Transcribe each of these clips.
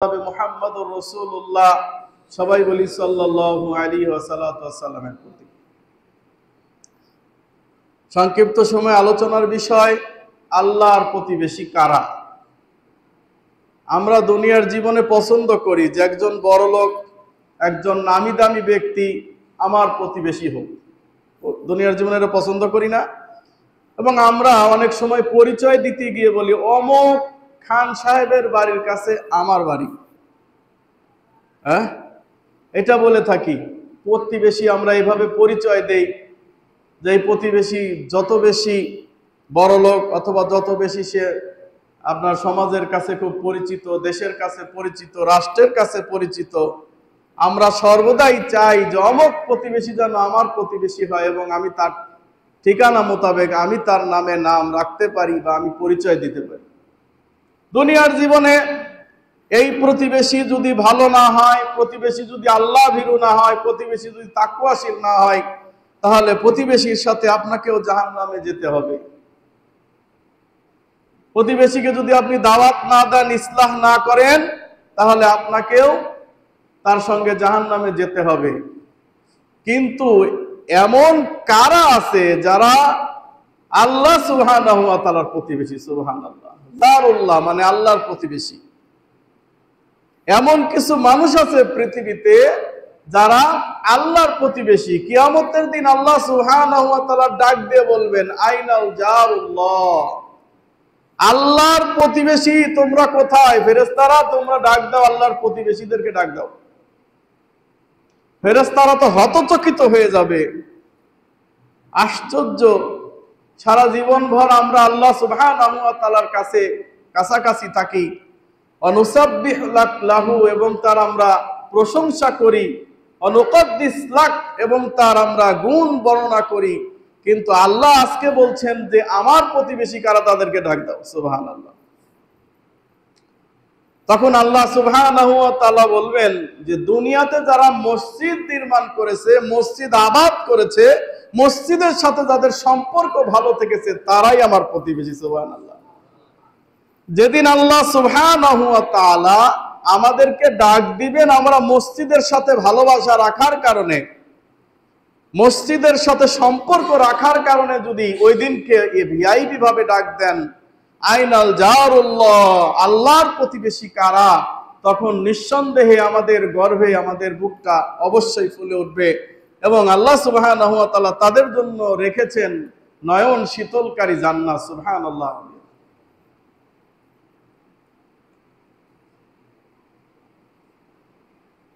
মুহাম্মদুর রাসূলুল্লাহ, সবাই বলি সাল্লাল্লাহু আলাইহি ওয়াসাল্লামের প্রতি। সংক্ষিপ্ত সময় আলোচনার বিষয় আল্লাহর প্রতিবেশী কারা। আমরা দুনিয়ার জীবনে পছন্দ করি যে একজন বড়লোক, একজন নামি দামি ব্যক্তি আমার প্রতিবেশী হোক। দুনিয়ার জীবনে এটা পছন্দ করি না। এবং আমরা অনেক সময় পরিচয় দিতে গিয়ে বলি অমুক খান সাহেবের বাড়ির কাছে আমার বাড়ি। এটা বলে থাকি। প্রতিবেশী আমরা এইভাবে পরিচয় দেই যে এই প্রতিবেশী যত বেশি বড়লোক অথবা যত বেশি সে আপনার সমাজের কাছে খুব পরিচিত, দেশের কাছে পরিচিত, রাষ্ট্রের কাছে পরিচিত, আমরা সর্বদাই চাই যে অমুক প্রতিবেশী যেন আমার প্রতিবেশী হয় এবং আমি তার ঠিকানা মোতাবেক আমি তার নামে নাম রাখতে পারি বা আমি পরিচয় দিতে পারি। দুনিয়ার জীবনে এই প্রতিবেশী যদি ভালো না হয়, প্রতিবেশী যদি আল্লাহ ভীরু না হয়, প্রতিবেশী যদি তাকওয়াশীল না হয়, তাহলে প্রতিবেশীর সাথে আপনাকেও জাহান্নামে যেতে হবে। প্রতিবেশীকে যদি আপনি দাওয়াত না দেন, ইসলাহ না করেন, তাহলে আপনাকেও তার সঙ্গে জাহান্নামে যেতে হবে। কিন্তু এমন কারা আছে যারা আল্লাহ সুবহানাহু ওয়া তাআলার প্রতিবেশী? সুবহানাল্লাহ, দারুল্লাহ মানে আল্লাহর প্রতিবেশী। এমন কিছু মানুষ আছে পৃথিবীতে যারা আল্লাহর প্রতিবেশী। কিয়ামতের দিন আল্লাহ সুবহানাহু ওয়া তাআলা ডাক দিয়ে বলবেন, আইনাল জারুল্লাহ, আল্লাহর প্রতিবেশী তোমরা কোথায়? ফেরেশতারা তোমরা ডাক দাও, আল্লাহর প্রতিবেশীদেরকে ডাক দাও। ফেরেশতারা তো হতচকিত হয়ে যাবে। আশ্চর্য, সারা জীবন ভর আমরা আল্লাহ সুবহানাহু ওয়া তাআলার কাছে কাছাকাছি থাকি, অনুসাব্বিহু লাহু এবং তার আমরা প্রশংসা করি, অনুকদ্দিস লাক এবং তার আমরা গুণ বর্ণনা করি, কিন্তু আল্লাহ আজকে বলছেন যে আমার প্রতিবেশী কারা তাদেরকে ডাক দাও। সুবহানাল্লাহ। তখন আল্লাহ সুবহানাহু ওয়া তাআলা বলবেন যে দুনিয়াতে যারা মসজিদ নির্মাণ করেছে, মসজিদ আবাদ করেছে, মসজিদের সাথে যাদের সম্পর্ক ভালো থেকেছে তারাই আমার প্রতিবেশী। সুবহানাল্লাহ। যেদিন আল্লাহ সুবহানাহু ওয়া তাআলা আমাদেরকে ডাক দিবেন আমরা মসজিদের সাথে ভালোবাসা রাখার কারণে, মসজিদের সাথে সম্পর্ক রাখার কারণে যদি ওই দিনকে ভিআইপি ভাবে ডাক দেন, আইনাল জারুল্লাহ, আল্লাহর প্রতিবেশী কারা, তখন নিঃসন্দেহে আমাদের গর্ভে আমাদের বুকটা অবশ্যই ফুলে উঠবে এবং আল্লাহ সুবহানাহু ওয়া তাআলা তাদের জন্য রেখেছেন নয়ন শীতলকারী জান্নাত। সুবহানাল্লাহ।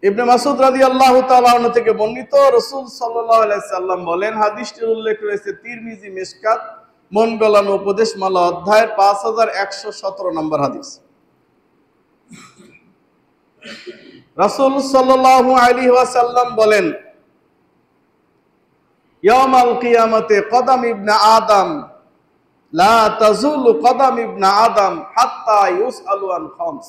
ইবনে মাসউদ রাদিয়াল্লাহু তাআলা আনহু থেকে বর্ণিত, রাসূল সাল্লাল্লাহু আলাইহি সাল্লাম বলেন, হাদিসটির উল্লেখ রয়েছে তিরমিজি মিশকাত মন গলানো উপদেশমালা অধ্যায়ের 5117 নম্বর হাদিস। রাসূল সাল্লাল্লাহু আলাইহি ওয়াসাল্লাম বলেন, ইয়াউমাল কিয়ামাতে কদম ইবনে আদম লা তাজুলু কদম ইবনে আদম হাত্তা ইউসআলু আন খামস।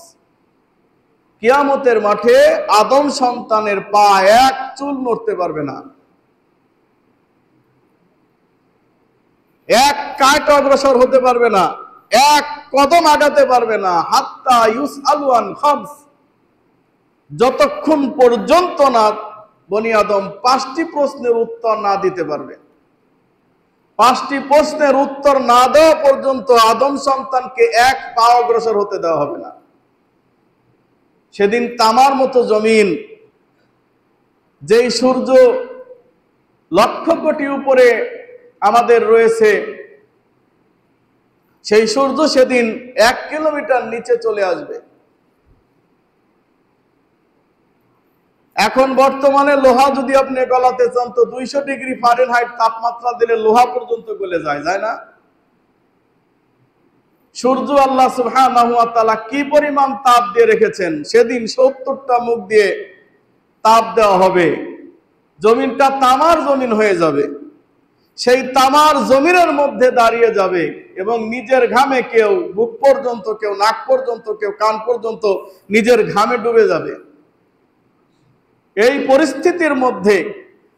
কিয়ামতের মাঠে আদম সন্তানের পা এক চুল নড়তে পারবে না, এক কাট অগ্রসর হতে পারবে না, এক কদম আগাতে পারবে না, হাত্তা ইউসআলু আন খামস, যতক্ষণ পর্যন্ত না বনি আদম 5টি প্রশ্নের উত্তর না দিতে পারবে। 5টি প্রশ্নের উত্তর না দেওয়া পর্যন্ত আদম সন্তানকে এক পা অগ্রসর হতে দেওয়া হবে না। সেদিন তামার মতো জমিন, যেই সূর্য লক্ষ কোটি উপরে আমাদের রয়েছে, সেই সূর্য সেদিন 1 কিলোমিটার নিচে চলে আসবে। এখন বর্তমানে লোহা যদি আপনি গলাতে চান তো 200 ডিগ্রি ফারেনহাইট তাপমাত্রা দিলে লোহা পর্যন্ত গলে যায় না? সূর্য আল্লাহ সুবহানাহু ওয়া তাআলা কি পরিমাণ তাপ দিয়ে রেখেছেন, সেদিন 70টা মুখ দিয়ে তাপ দেওয়া হবে, জমিনটা তামার জমিন হয়ে যাবে। সেই তামার জমিনের মধ্যে দাঁড়িয়ে যাবে এবং নিজের ঘামে কেউ বুক পর্যন্ত, কেউ নাক পর্যন্ত, কেউ কান পর্যন্ত নিজের ঘামে ডুবে যাবে। এই পরিস্থিতির মধ্যে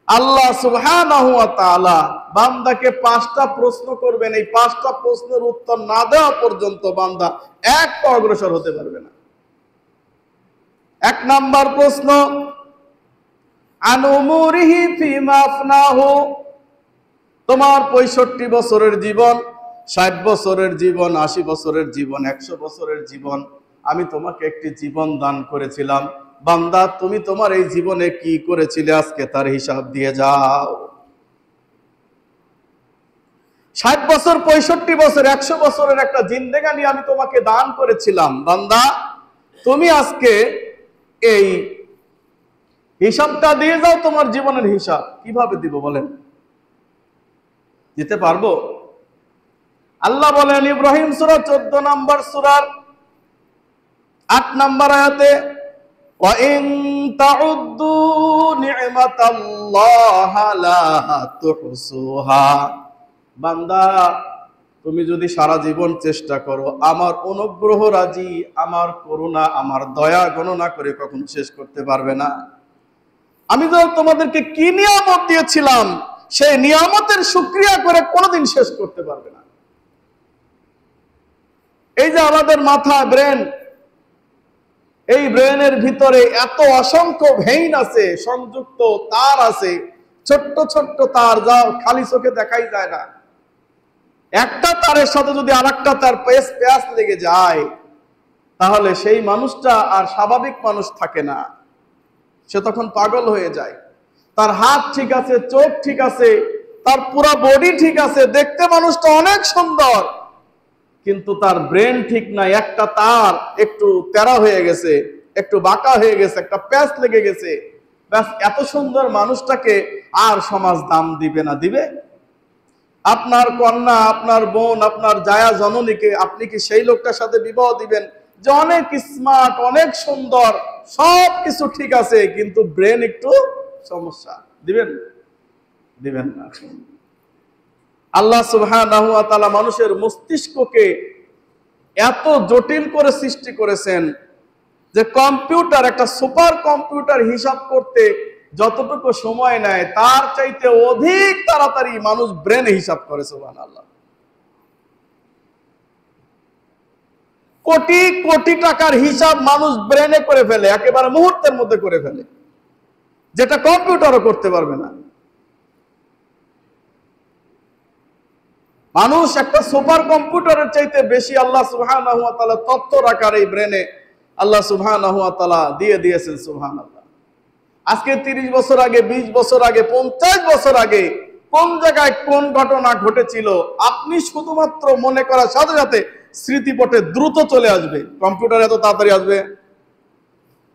আল্লাহ সুবহানাহু ওয়া তাআলা বান্দাকে 5টা প্রশ্ন করবেন। এই 5টা প্রশ্নের উত্তর না দেওয়া পর্যন্ত বান্দা এক পা অগ্রসর হতে পারবে না। এক নাম্বার প্রশ্ন, আন উমুরিহি ফিমা আফনাহু, তোমার 65 বছরের জীবন, 60 বছরের জীবন, 80 বছরের জীবন, 100 বছরের জীবন, আমি তোমাকে একটি জীবন দান করেছিলাম। বান্দা, তুমি তোমার এই জীবনে কি করেছিলে আজকে তার হিসাব দিয়ে যাও। 60 বছর, 65 বছর, 100 বছরের একটা জিন্দেগানি আমি তোমাকে দান করেছিলাম। বান্দা, তুমি আজকে এই হিসাবটা দিয়ে যাও। তোমার জীবনের হিসাব কিভাবে দিব বলেন? দিতে পারবো? আল্লাহ বলেন ইব্রাহিম সূরা 14 নম্বর সূরার 8 নম্বর আয়াতে, ওয়া ইন তাউদ্দু নি'মাতাল্লাহি লা তুহসুহা, বান্দা তুমি যদি সারা জীবন চেষ্টা করো আমার অনুগ্রহ রাজি, আমার করুণা, আমার দয়া গণনা করে কখনো শেষ করতে পারবে না। আমি তো তোমাদেরকে কি নিয়ামত দিয়েছিলাম সেই নিয়ামতের শুকরিয়া করে কোনোদিন শেষ করতে পারবে না। এই যে আমাদের মাথা, ব্রেন, এই ব্রেনের ভিতরে এত অসংখ্য ভেইন আছে, সংযুক্ত তার আছে, ছোট্ট ছোট্ট তার, যা খালি চোখে দেখাই যায় না। একটা তারের সাথে যদি আরেকটা তার পেঁয়াজ লেগে যায় তাহলে সেই মানুষটা আর স্বাভাবিক মানুষ থাকে না, সে তখন পাগল হয়ে যায়। তার হাত ঠিক আছে, চোখ ঠিক আছে, তার পুরো বডি ঠিক আছে, দেখতে মানুষটা অনেক সুন্দর, কিন্তু তার ব্রেন ঠিক নাই। একটা তার একটু তেরা হয়ে গেছে, একটু বাঁকা হয়ে গেছে, একটা প্যাঁচ লেগে গেছে, ব্যাস এত সুন্দর মানুষটাকে আর সমাজ দাম দিবে না? দিবে? আপনার কন্যা, আপনার বোন, আপনার জায়া জননীকে আপনি কি সেই লোকটার সাথে বিবাহ দিবেন যে অনেক স্মার্ট, অনেক সুন্দর, সব কিছু ঠিক আছে, কিন্তু ব্রেন একটু সমস্যা? দিবেন? দিবেন না। আল্লাহ সুবহানাহু ওয়া তাআলা মানুষের মস্তিষ্ককে এত জটিল করে সৃষ্টি করেছেন যে কম্পিউটার, একটা সুপার কম্পিউটার হিসাব করতে যতটুকু সময় নেয় তার চাইতে অধিক তাড়াতাড়ি মানুষ ব্রেন হিসাব করে। সুবহানাল্লাহ। কোটি কোটি টাকার হিসাব মানুষ ব্রেনে করে ফেলে, একেবারে মুহূর্তের মধ্যে করে ফেলে, যেটা কম্পিউটারও করতে পারবে না। মানুষ একটা সুপার কম্পিউটারের চাইতে বেশি আল্লাহ সুবহানাহু ওয়া তাআলা তথ্য রাখার এই ব্রেনে আল্লাহ সুবহানাহু ওয়া তাআলা দিয়ে দিয়েছেন। সুবহানাল্লাহ। আজকে 30 বছর আগে, 20 বছর আগে, 50 বছর আগে কোন জায়গায় কোন ঘটনা ঘটেছিল আপনি শুধুমাত্র মনে করার সাথে সাথে স্মৃতিপটে দ্রুত চলে আসবে। কম্পিউটার এত তাড়াতাড়ি আসবে?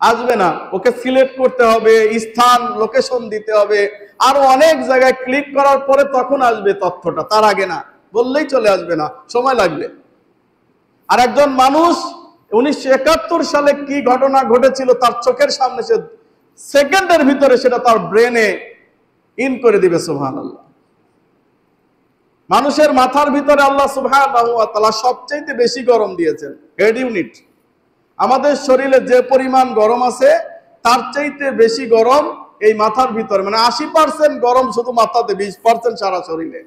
আসবে না। ওকে সিলেক্ট করতে হবে, স্থান, লোকেশন দিতে হবে, আরো অনেক জায়গায় ক্লিক করার পরে তখন আসবে তথ্যটা, তার আগে না। বললেই চলে আসবে না, সময় লাগবে। আর একজন মানুষ 1971 সালে কি ঘটনা ঘটেছিল তার চোখের সামনে সে সেকেন্ডের ভিতরে সেটা তার ব্রেনে ইন করে দিবে। সুবহানাল্লাহ। মানুষের মাথার ভিতরে আল্লাহ সুবহানাহু ওয়া তাআলা সবচেয়ে বেশি গরম দিয়েছেন, হেড ইউনিট। আমাদের শরীরে যে পরিমাণ গরম আছে তার চাইতে বেশি গরম এই মাথার ভিতরে, মানে 80% গরম শুধু মাথাতে, 20% সারা শরীরে।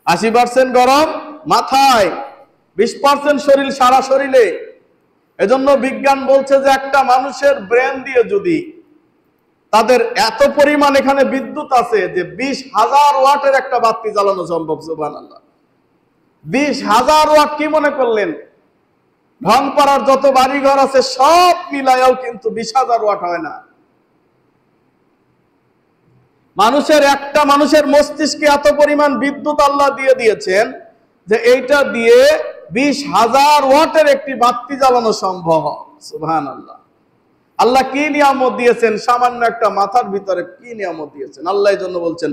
80% গরম মাথায়, 20% শরীর, সারা শরীরে। এজন্য বিজ্ঞান বলছে যে একটা মানুষের ব্রেন দিয়ে যদি তাদের এত পরিমাণ এখানে বিদ্যুৎ আছে যে 20,000 ওয়াটের একটা বাতি জ্বালানো সম্ভব। সুবহানাল্লাহ। 20,000 ওয়াট কি মনে করলেন? ঢংপাড়ার যত বাড়িঘর আছে সব মিলায়ও কিন্তু 20,000 ওয়াট হয় না। একটা মানুষের মস্তিষ্কে এত পরিমাণ বিদ্যুৎ আল্লাহ দিয়ে দিয়েছেন যে এইটা দিয়ে 20,000 ওয়াটের একটি বাতি জ্বালানো সম্ভব। সুবহানাল্লাহ। আল্লাহ কি নিয়ামত দিয়েছেন, সামান্য একটা মাথার ভিতরে কি নিয়ামত দিয়েছেন। আল্লাহ এই জন্য বলছেন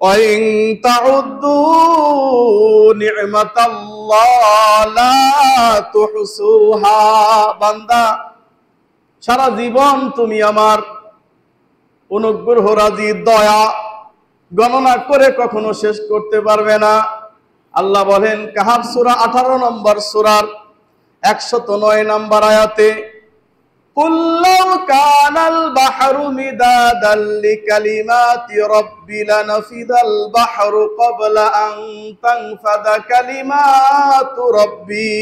ওয়াইন তাউদ্দু নি'মাতাল্লাহি লা তুহসুহা, বান্দা সারা জীবন তুমি আমার অনুগ্রহ, রাজি, দয়া গণনা করে কখনো শেষ করতে পারবে না। আল্লাহ বলেন কাহাফ সূরা 18 নম্বর সূরার 109 নম্বর আয়াতে, কুল্লাউ কানাল বাহরু মিদাদাল লিকালিমাতি রাব্বি লানাফিদাল বাহরু ক্বাবলা আন তানফাদা কালিমাতু রাব্বি।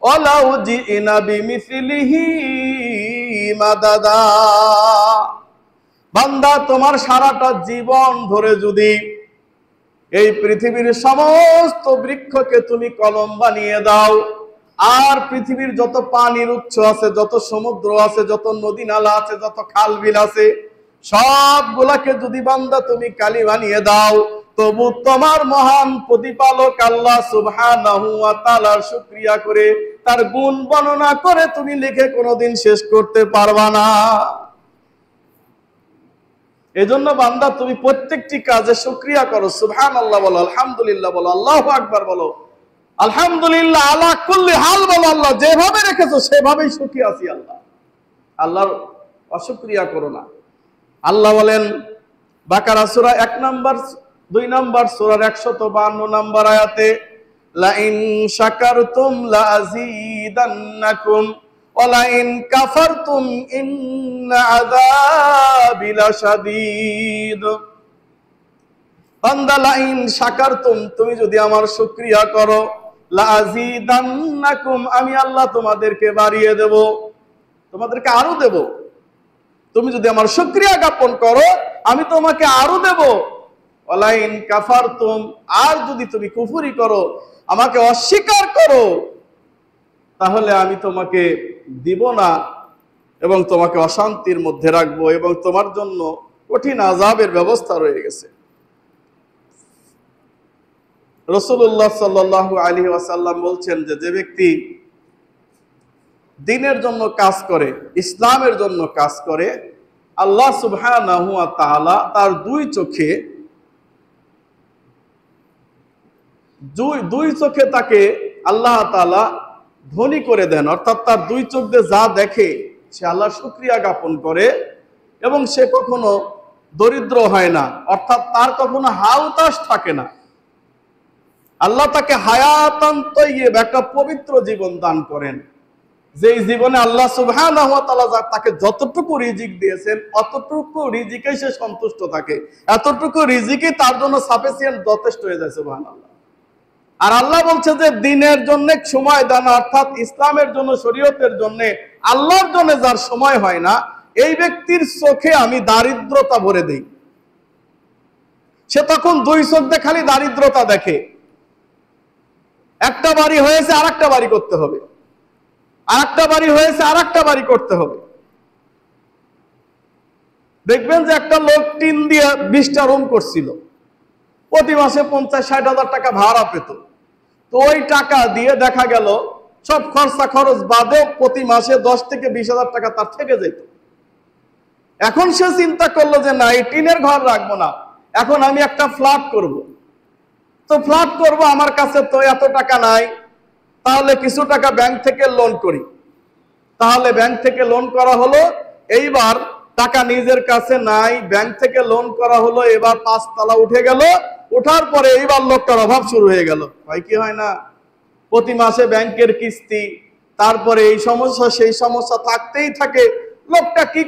ওয়ালাউ জিনা বিমিসলিহি মাদাদা। বান্দা, তোমার সারাটা জীবন ধরে যদি এই পৃথিবীর সমস্ত বৃক্ষকে তুমি কলম বানিয়ে দাও, আর পৃথিবীর যত পানির উৎস আছে, যত সমুদ্র আছে, যত নদী নালা আছে, যত খাল বিল আছে, সবগুলাকে যদি বান্দা তুমি কালি বানিয়ে দাও, তবু তোমার মহান প্রতিপালক আল্লাহ সুবহানাহু ওয়া তাআলার শুকরিয়া করে, তার গুণ বর্ণনা করে তুমি লিখে কোনোদিন শেষ করতে পারবা না। এজন্য বান্দা, তুমি প্রত্যেকটি কাজে শুকরিয়া করো, সুবহানাল্লাহ বলো, আলহামদুলিল্লাহ বলো, আল্লাহু আকবার বলো, আলহামদুলিল্লাহ আলা কুল্লি হাল বলো। আল্লাহ যেভাবে রেখেছো সেভাবেই সুখী আছি আল্লাহ। আল্লাহর অশুকরিয়া করো না। আল্লাহ বলেন বাকারা সূরা 1 নম্বর 2 নম্বর সূরার 152 নম্বর আয়াতে, লা ইন শাকারতুম লা আযীদান্নাকুম ওয়া লা ইন কাফারতুম ইন্না আযাবি লাশাদীদ। বান্দা, লা ইন শাকারতুম, তুমি যদি আমার শুকরিয়া করো, লা আযীদান্নাকুম, আমি আল্লাহ তোমাদেরকে বাড়িয়ে দেব, তোমাদেরকে আরো দেব। তুমি যদি আমার শুকরিয়া জ্ঞাপন করো, আমি তোমাকে আরো দেব। ওয়া লা ইন কাফারতুম, আর যদি তুমি কুফরি করো, আমাকে অস্বীকার করো, তাহলে আমি তোমাকে দিব না এবং তোমাকে অশান্তির মধ্যে রাখবো, এবং তোমার জন্য কঠিন আযাবের ব্যবস্থা রয়ে গেছে। রাসূলুল্লাহ সাল্লাল্লাহু আলাইহি ওয়াসাল্লাম বলছেন যে ব্যক্তি দ্বীনের জন্য কাজ করে, ইসলামের জন্য কাজ করে, আল্লাহ সুবহানাহু ওয়া তাআলা তার দুই চোখে তাকে আল্লাহ তাআলা ধনী করে দেন। অর্থাৎ তার দুই চোখ দিয়ে যা দেখে সে আল্লাহর শুকরিয়া জ্ঞাপন করে, এবং সে কখনো দরিদ্র হয় না, অর্থাৎ তার কখনো হাউতাশ থাকে না। আল্লাহ তাকে হায়াতান তাইয়্যিব, একটা পবিত্র জীবন দান করেন, যেই জীবনে আল্লাহ সুবহানাহু ওয়া তাআলা তাকে যতটুকু রিজিক দিয়েছেন অতটুকু রিজিকে সে সন্তুষ্ট থাকে, এতটুকু রিজিকই তার জন্য সাফিসিয়েন্ট, যথেষ্ট হয়ে যায়। সুবহানাল্লাহ। আর আল্লাহ বলছে যে দ্বীনের জন্য সময় দান, অর্থাৎ ইসলামের জন্য, শরীয়তের জন্য, আল্লাহর জন্য যার সময় হয় না, এই ব্যক্তির চোখে আমি দারিদ্রতা ভরে দেই। সে তখন দুই চোখ দিয়ে খালি দারিদ্রতা দেখে। একটা বাড়ি হয়েছে আর একটা বাড়ি করতে হবে, আর একটা বাড়ি হয়েছে আর একটা বাড়ি করতে হবে। দেখবেন যে একটা লোক টিন দিয়ে 20টা রুম করছিল, প্রতি মাসে 50-60 হাজার টাকা ভাড়া পেত। তো ওই টাকা দিয়ে দেখা গেল সব খরচা খরচ বাদে প্রতি মাসে 10 থেকে 20 হাজার টাকা তার থেকে যেত। এখন সে চিন্তা করলো যে না, এই টিনের ঘর রাখবো না, এখন আমি একটা ফ্ল্যাট করব। তো ফ্ল্যাট করব, আমার কাছে তো এত টাকা নাই, তাহলে কিছু টাকা ব্যাংক থেকে লোন করি। তাহলে ব্যাংক থেকে লোন করা হলো, এইবার টাকা নিজের কাছে নাই, ব্যাংক থেকে লোন করা হলো, এবার 5 তলা উঠে গেল। ওঠার পরে এইবার লোকটার অভাব শুরু হয়ে গেল। হয় কি হয় না? প্রতি মাসে ব্যাংকের কিস্তি, তারপরে এই সমস্যা সেই সমস্যা থাকতেই থাকে। লোকটা কি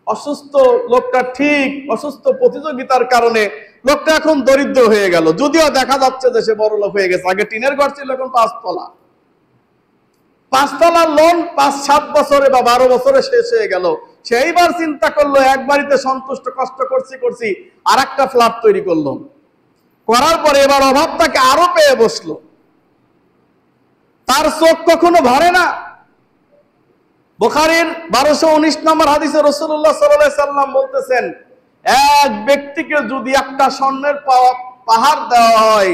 অসুস্থ, লোকটা ঠিক অসুস্থ, প্রতিযোগিতার কারণে লোকটা এখন দরিদ্র হয়ে গেল। যদিও দেখা যাচ্ছে যে সে বড় লোক হয়ে গেছে, আগে টিনের ঘর ছিল, এখন 5 তলা। 5 তলার লোন 5-7 বছরে বা 12 বছরে শেষ হয়ে গেল। সেইবার চিন্তা করলো, এক বাড়িতে সন্তুষ্ট, কষ্ট করছি, আর একটা ফ্ল্যাট তৈরি করলো। করার পরে এবার অভাব তাকে আরো পেয়ে বসলো। তার চোখ কখনো ভরে না। বুখারীর 1219 নম্বর হাদিসে রাসূলুল্লাহ সাল্লাল্লাহু আলাইহি সাল্লাম বলতেছেন, এক ব্যক্তিকে যদি একটা স্বর্ণের পাহাড় দেওয়া হয়,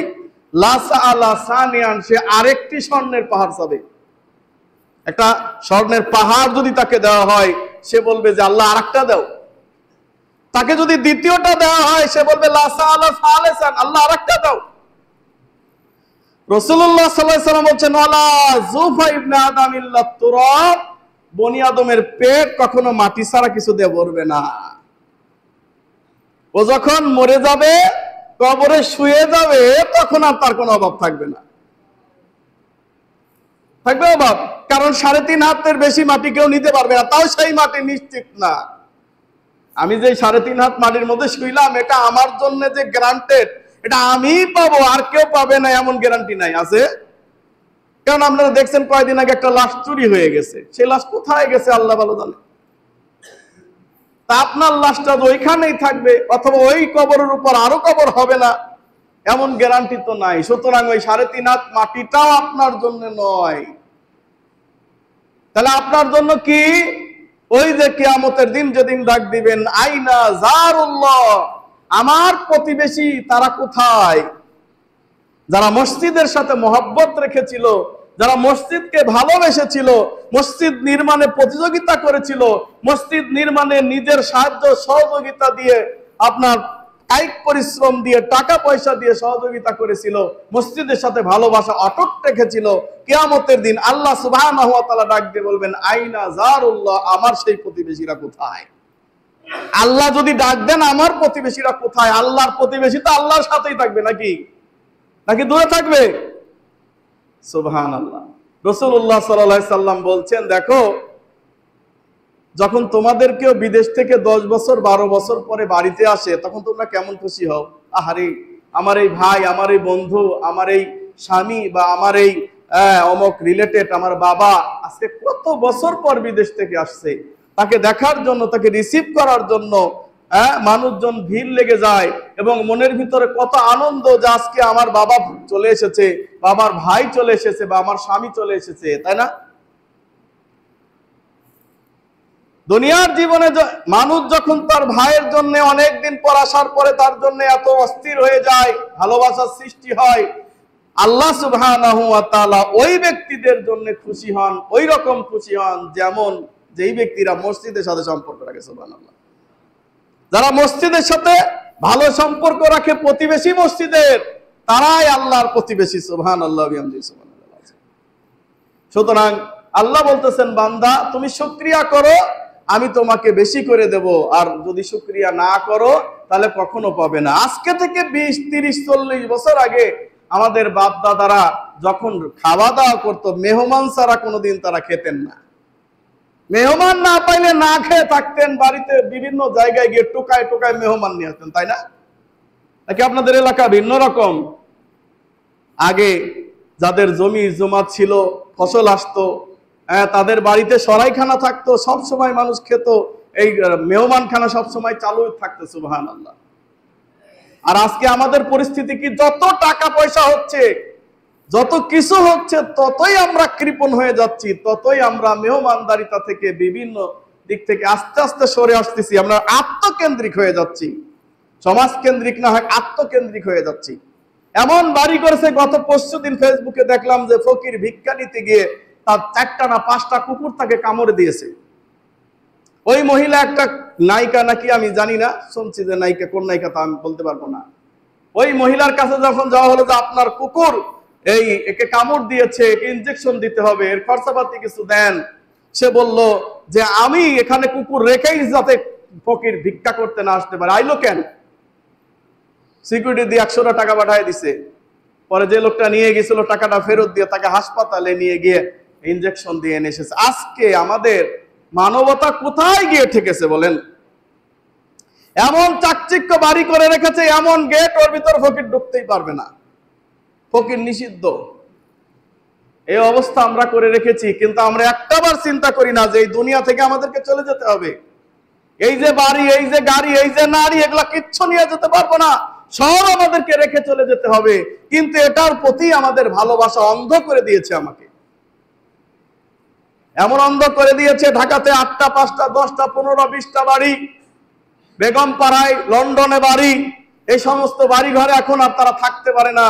লাসা আলা সানিয়ান, সে আরেকটি স্বর্ণের পাহাড় চাবে। একটা স্বর্ণের পাহাড় যদি তাকে দেওয়া হয়, সে বলবে যে আল্লাহ আরেকটা দাও। তাকে যদি দ্বিতীয়টা দেওয়া হয়, সে বলবে লাসা আলা সালিসান, আল্লাহ আরেকটা দাও। রাসূলুল্লাহ সাল্লাল্লাহু আলাইহি সাল্লাম বলেন, ওয়ালা যুফা ইবনে আদম ইল্লা তুরাব, বনি আদমের পেট কখনো মাটি ছাড়া কিছু দিয়ে ভরবে না। ও যখন মরে যাবে, কবরে শুয়ে যাবে, তখন আর তার কোনো অভাব থাকবে না। থাকবে অভাব, কারণ 3.5 হাতের বেশি মাটি কেউ নিতে পারবে না, তাও সেই মাটি নিশ্চিত না। আমি যে 3.5 হাত মাটির মধ্যে শুইলাম, এটা আমার জন্য যে গ্যারান্টেড, এটা আমিই পাবো, আর কেউ পাবে না এমন গ্যারান্টি নাই। আছে? কারণ আপনারা দেখছেন কয়েকদিন আগে একটা লাশ চুরি হয়ে গেছে, সেই লাশ কোথায় গেছে আল্লাহ ভালো জানে। তা আপনার লাশটা তো ওইখানেই থাকবে, অথবা ওই কবরের উপর আরো কবর হবে না, এমন গ্যারান্টি তো নাই। সুতরাং ওই 3.5 হাত মাটিটাও আপনার জন্য নয়। তাহলে আপনার জন্য কি? ওই যে কিয়ামতের দিন যেদিন ডাক দিবেন, আইনা জারুল্লাহ, আমার প্রতিবেশী তারা কোথায়? যারা মসজিদের সাথে মহব্বত রেখেছিল, যারা মসজিদকে ভালোবেসেছিল, মসজিদ নির্মাণে প্রতিযোগিতা করেছিল, মসজিদ নির্মাণে নিজের সাহায্য সহযোগিতা দিয়ে, আপনার কায়িক পরিশ্রম দিয়ে, টাকা পয়সা দিয়ে সহযোগিতা করেছিল, মসজিদের সাথে ভালোবাসা অটুট রেখেছিল, কিয়ামতের দিন আল্লাহ সুবহানাহু ওয়া তাআলা ডাক দিয়ে বলবেন, আইনা জারুল্লাহ, আমার সেই প্রতিবেশীরা কোথায়? আল্লাহ যদি ডাক দেন, আমার প্রতিবেশীরা কোথায়? আল্লাহর প্রতিবেশী তো আল্লাহর সাথেই থাকবে নাকি দূরে থাকবে? সুবহানাল্লাহ। রাসূলুল্লাহ সাল্লাল্লাহু আলাইহি সাল্লাম বলছেন, দেখো, যখন তোমাদের কেউ বিদেশ থেকে 10 বছর 12 বছর পরে বাড়িতে আসে, তখন তোমরা কেমন খুশি হও? আহারে, আমার এই ভাই, আমার এই বন্ধু, আমার এই স্বামী, বা আমার এই অমুক রিলেটেড, আমার বাবা আজকে কত বছর পর বিদেশ থেকে আসছে, তাকে দেখার জন্য, তাকে রিসিভ করার জন্য মানুষজন ভিড় লেগে যায়, এবং মনের ভিতরে কত আনন্দ যে আজকে আমার বাবা চলে এসেছে, বা আমার ভাই চলে এসেছে, বা আমার স্বামী চলে এসেছে, তাই না? দুনিয়ার জীবনে মানুষ যখন তার ভাইয়ের জন্য অনেকদিন পর আসার পরে তার জন্য এত অস্থির হয়ে যায়, ভালোবাসার সৃষ্টি হয়, আল্লাহ সুবহানাহু ওয়া তাআলা ওই ব্যক্তিদের জন্য খুশি হন, ওই রকম খুশি হন যেমন যেই ব্যক্তিরা মসজিদের সাথে সম্পর্ক রাখে। সুবহানাল্লাহ। যারা মসজিদের সাথে ভালো সম্পর্ক রাখে, প্রতিবেশী মসজিদের, তারাই আল্লাহর প্রতিবেশী। সুবহানাল্লাহ বিহামদিহি সুবহানাল্লাহ। সুতরাং আল্লাহ বলতেছেন, বান্দা তুমি শুকরিয়া করো, আমি তোমাকে বেশি করে দেব, আর যদি শুকরিয়া না করো তাহলে কখনো পাবে না। আজকে থেকে 20, 30, 40 বছর আগে আমাদের বাপ দাদারা যখন খাওয়া দাওয়া করতো, মেহমান ছাড়া কোনোদিন তারা খেতেন না। মেহমান না পাইলে না খেয়ে থাকতেন, বাড়িতে বিভিন্ন জায়গায় গিয়ে টোকায় টোকায় মেহমান নিয়ে আসতেন, তাই না? নাকি আপনাদের এলাকা ভিন্ন রকম? আগে যাদের জমি জমা ছিল, ফসল আসতো, তাদের বাড়িতে সরাইখানা থাকতো, সব সময় মানুষ খেত, এই মেহমানখানা সব সময় চালু থাকতো। সুবহানাল্লাহ। আর আজকে আমাদের পরিস্থিতি কি? যত টাকা পয়সা হচ্ছে, যত কিছু হচ্ছে, ততই আমরা কৃপণ হয়ে যাচ্ছি, ততই আমরা মেহমানদারিতা থেকে, বিভিন্ন দিক থেকে আস্তে আস্তে সরে আসতেছি। আমরা আত্মকেন্দ্রিক হয়ে যাচ্ছি, সমাজ কেন্দ্রিক না হয় আত্মকেন্দ্রিক হয়ে যাচ্ছি। এমন বাড়ি করেছে, গত পরশুদিন ফেসবুকে দেখলাম যে ফকির ভিক্ষা নিতে গিয়ে তার 4টা না 5টা কুকুর তাকে কামড়ে দিয়েছে। ওই মহিলা একটা নায়িকা নাকি, আমি জানি না, শুনছি যে নায়িকা, কোন নায়িকা তা আমি বলতে পারবো না। ওই মহিলার কাছে যখন যাওয়া হলো যে আপনার কুকুর একে কামড় দিয়েছে, একে ইনজেকশন দিতে হবে, এর খরচাপাতি কিছু দেন, সে বলল যে আমি এখানে কুকুর রেখেই যাতে ফকির ভিক্ষা করতে না আসতে পারে। আইলো কেন? সিকিউরিটি দিয়ে 100টা টাকা পাঠিয়ে দিছে। পরে যে লোকটা নিয়ে গেছিল টাকাটা ফেরত দিয়ে তাকে হাসপাতালে নিয়ে গিয়ে ইনজেকশন দিয়ে এনে এসেছে। আজকে আমাদের মানবতা কোথায় গিয়ে ঠেকেছে বলেন? এমন চাকচিক্য বাড়ি করে রেখেছে, এমন গেট, ওর ভিতর ফকির ঢুকতেই পারবে না, ফকির নিষিদ্ধ। এই অবস্থা আমরা করে রেখেছি, কিন্তু আমরা একটাবার চিন্তা করি না যে এই দুনিয়া থেকে আমাদেরকে চলে যেতে হবে। এই যে বাড়ি, এই যে গাড়ি, এই যে নারী, এগুলা কিচ্ছু নিয়ে যেতে পারবো না, সব আমাদেরকে রেখে চলে যেতে হবে। কিন্তু এটার প্রতি আমাদের ভালোবাসা অন্ধ করে দিয়েছে আমাকে, এমন অন্ধ করে দিয়েছে। ঢাকাতে 8টা 5টা 10টা 15 20টা বাড়ি, বেগম পাড়ায়, লন্ডনে বাড়ি, এই সমস্ত বাড়ি ঘরে এখন আর তারা থাকতে পারে না।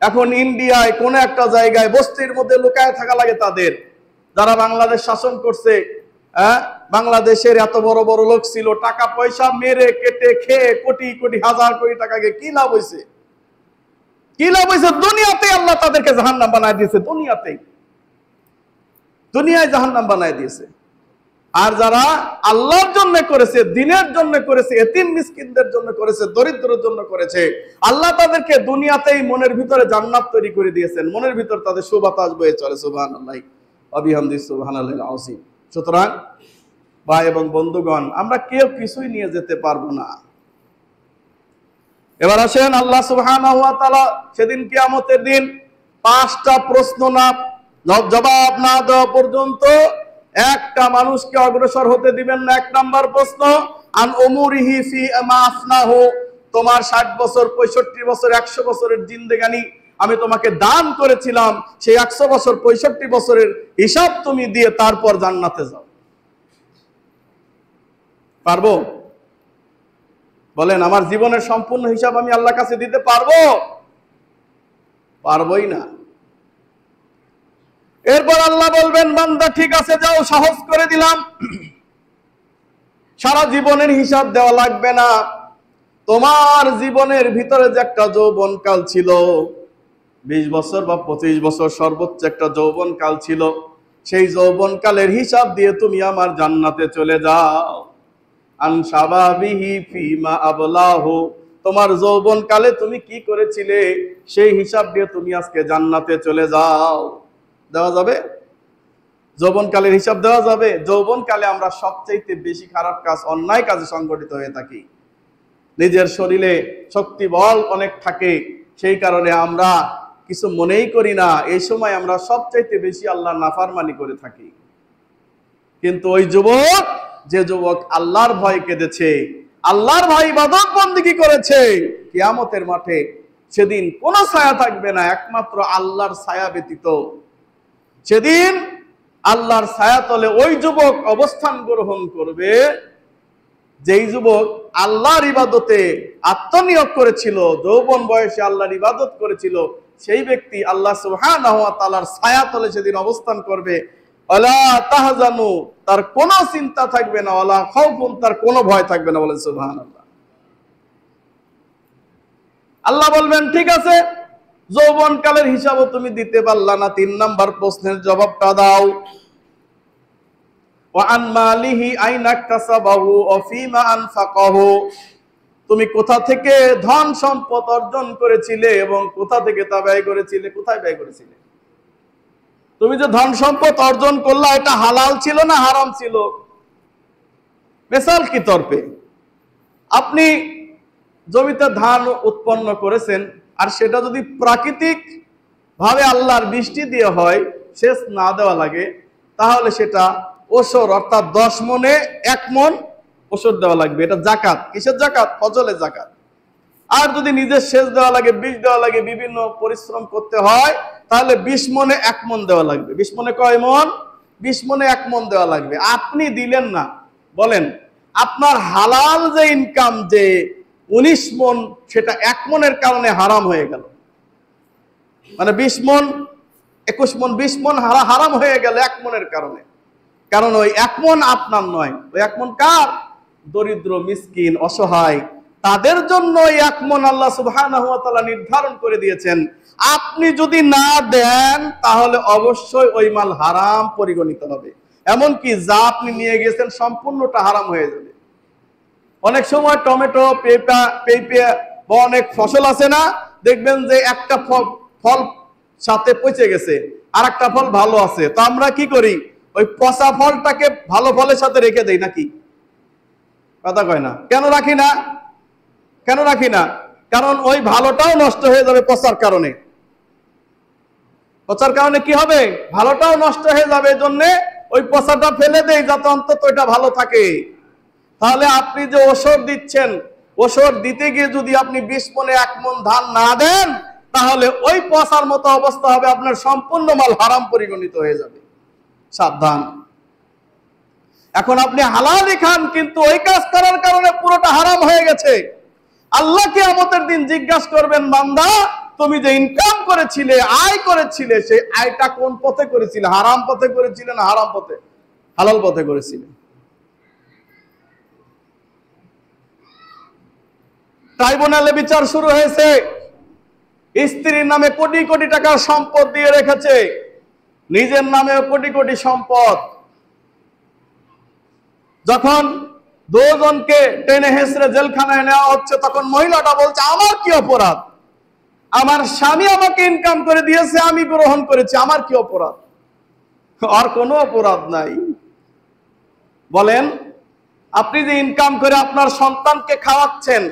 এখন ইন্ডিয়ায় কোন একটা জায়গায় বস্তির মধ্যে লুকায় থাকা লাগে তাদের। যারা বাংলাদেশ শাসন করছে, বাংলাদেশের এত বড় বড় লোক ছিল, টাকা পয়সা মেরে কেটে খেয়ে কোটি কোটি হাজার কোটি টাকা গিয়ে কি লাভ হয়েছে? কি লাভ হয়েছে? দুনিয়াতে আল্লাহ তাদেরকে জাহান্নাম বানায় দিয়েছে, দুনিয়ায় জাহান্নাম বানায় দিয়েছে। আর যারা আল্লাহর জন্য করেছে, দ্বীনের জন্য করেছে, এতিম মিসকিনদের জন্য করেছে, দরিদ্রের জন্য করেছে, আল্লাহ তাদেরকে দুনিয়াতেই মনের ভিতরে জান্নাত তৈরি করে দিয়েছেন, মনের ভিতর তাদের সুবাতাস বয়ে চলে। সুবহানাল্লাহ ওয়া বিহামদিহি সুবহানাল্লাহিল আযীম। সুতরাং ভাই এবং বন্ধুগণ, আমরা কেউ কিছুই নিয়ে যেতে পারবো না। এবার আসেন, আল্লাহ সুবহানাহু ওয়া তাআলা সেদিন কিয়ামতের দিন 5টা প্রশ্ন না জবাব না দেওয়া পর্যন্ত একটা মানুষকে অগ্রসর হতে দিবেন না। 1 নাম্বার প্রশ্ন, আন উমুরিহি ফি মা আফনাহু, তোমার 60 বছর, 65 বছর, 100 বছরের জিন্দেগানি আমি তোমাকে দান করেছিলাম, সেই 100 বছর 65 বছরের হিসাব তুমি দিয়ে তারপর জান্নাতে যাও। পারবো? বলেন, আমার জীবনের সম্পূর্ণ হিসাব আমি আল্লাহর কাছে দিতে পারবো? পারবোই না। এরপর আল্লাহ বলবেন, বান্দা ঠিক আছে যাও, সহজ করে দিলাম, সারা জীবনের হিসাব দেওয়া লাগবে না। তোমার জীবনের ভিতরে যে একটা যৌবনকাল ছিল, 20 বছর বা 25 বছর সর্বোচ্চ একটা যৌবনকাল ছিল, সেই যৌবনকালের হিসাব দিয়ে তুমি আমার জান্নাতে চলে যাও। আন শাবাবিহি ফিমা আবলাহু, তোমার যৌবনকালে তুমি কি করেছিলে সেই হিসাব দিয়ে তুমি আজকে জান্নাতে চলে যাও। দেওয়া যাবে? যৌবনকালের হিসাব দেওয়া যাবে? যৌবনকালে আমরা সবচেয়ে বেশি খারাপ কাজ, অন্যায় কাজে সংগঠিত হয়ে থাকি। নিজের শরীরে শক্তি বল অনেক থাকে, সেই কারণে আমরা কিছু মনেই করি না। এই সময় আমরা সবচেয়ে বেশি আল্লাহর নাফরমানি করে থাকি। কিন্তু ওই যুবক, যে যুবক আল্লাহর ভয় কেঁদেছে, আল্লাহর ভয় ইবাদত বন্দেগী করেছে, কিয়ামতের মাঠে সেদিন কোনো ছায়া থাকবে না একমাত্র আল্লাহর ছায়া ব্যতীত। সেদিন আল্লাহর ছায়া তলে ওই যুবক অবস্থান গ্রহণ করবে, যেই যুবক আল্লাহর ইবাদতে আত্মনিয়োগ করেছিল, যৌবন বয়সে আল্লাহর ইবাদত করেছিল, সেই ব্যক্তি আল্লাহ সুবহানাহু ওয়া তাআলার ছায়া তলে সেদিন অবস্থান করবে। ওয়ালা তাহজানু, তার কোনো চিন্তা থাকবে না, ওয়ালা খাউফুন, তার কোনো ভয় থাকবে না। বলেন সুবহানাল্লাহ। আল্লাহ বলবেন, ঠিক আছে, যৌবনকালের হিসাবও তুমি দিতে পারলা না, 3 নাম্বার প্রশ্নের জবাবটা দাও। ওয়া আন মালিহি আইনা কাসাবাহু ওয়া ফিমা আনফাকাহু, তুমি কোথা থেকে ধন সম্পদ অর্জন করেছিলে এবং কোথা থেকে তা ব্যয় করেছিলে, কোথায় ব্যয় করেছিলে? তুমি যে ধন সম্পদ অর্জন করলা, এটা হালাল ছিল না হারাম ছিল? মিসাল কি তরফে, আপনি জমিতে ধান উৎপন্ন করেছেন, আর সেটা যদি প্রাকৃতিক ভাবে আল্লাহর বৃষ্টি দিয়ে হয়, সেচ না দেওয়া লাগে, তাহলে সেটা ওসর, অর্থাৎ 10 মনে 1 মন ওসর দেওয়া লাগবে। এটা জাকাত। কিসের জাকাত? ফজলের জাকাত। আর যদি নিজের সেচ দেওয়া লাগে, বীজ দেওয়া লাগে, বিভিন্ন পরিশ্রম করতে হয়, তাহলে 20 মনে 1 মন দেওয়া লাগবে। 20 মনে কয় মন? 20 মনে 1 মন দেওয়া লাগবে। আপনি দিলেন না। বলেন, আপনার হালাল যে ইনকাম যে 19 মন, সেটা 1 মনের কারণে হারাম হয়ে গেল। মানে 20 মন 21 মন 20 মন হারাম হয়ে গেল 1 মনের কারণে। কারণ ওই 1 মন আপনার নয়, ওই 1 মন কার? দরিদ্র, মিসকিন, অসহায়, তাদের জন্য 1 মন আল্লাহ সুবহানাহু ওয়া তাআলা নির্ধারণ করে দিয়েছেন। আপনি যদি না দেন, তাহলে অবশ্যই ওই মাল হারাম পরিগণিত হবে। এমনকি যা আপনি নিয়ে গেছেন সম্পূর্ণটা হারাম হয়ে যাবে। অনেক সময় টমেটো, পেঁপে বা অনেক ফসল আছে না, দেখবেন যে একটা ফল সাথে পচে গেছে, আর একটা ফল ভালো আছে, তো আমরা কি করি? ওই পচা ফলটাকে ভালো ফলের সাথে রেখে দেই, নাকি? কথা কয় না? কেন রাখি না? কেন রাখি না? কারণ ওই ভালোটাও নষ্ট হয়ে যাবে পচার কারণে। পচার কারণে কি হবে? ভালোটাও নষ্ট হয়ে যাবে, এই জন্য ওই পচাটা ফেলে দেই, যাতে অন্তত এটা ভালো থাকে। তাহলে আপনি যে ওষুধ দিচ্ছেন, ওষুধ দিতে গিয়ে যদি আপনি 20 মনে 1 মন ধান না দেন, তাহলে ওই পচার মতো অবস্থা হবে, আপনার সম্পূর্ণ মাল হারাম পরিগণিত হয়ে যাবে। সাবধান। এখন আপনি হালালি খান, কিন্তু ওই কাজ করার কারণে পুরোটা হারাম হয়ে গেছে। আল্লাহ কিয়ামতের দিন জিজ্ঞাসা করবেন, বান্দা তুমি যে ইনকাম করেছিলে, আয় করেছিলে, সেই আয়টা কোন পথে করেছিলে? হারাম পথে করেছিলে না হারাম পথে, হালাল পথে করেছিলে? ট্রাইব্যুনালে বিচার শুরু হয়েছে। স্ত্রীর নামে কোটি কোটি টাকার সম্পদ দিয়ে রেখেছে, নিজের নামে কোটি কোটি সম্পদ। যখন 2 জনকে টেনে হেঁচড়ে জেলখানায় নেওয়া হচ্ছে, তখন মহিলাটা বলছে, আমার কি অপরাধ? আমার স্বামী আমাকে ইনকাম করে দিয়েছে, আমি গ্রহণ করেছি, আমার কি অপরাধ? আর কোনো অপরাধ নাই। বলেন, আপনি যে ইনকাম করে আপনার সন্তানকে খাওয়াচ্ছেন,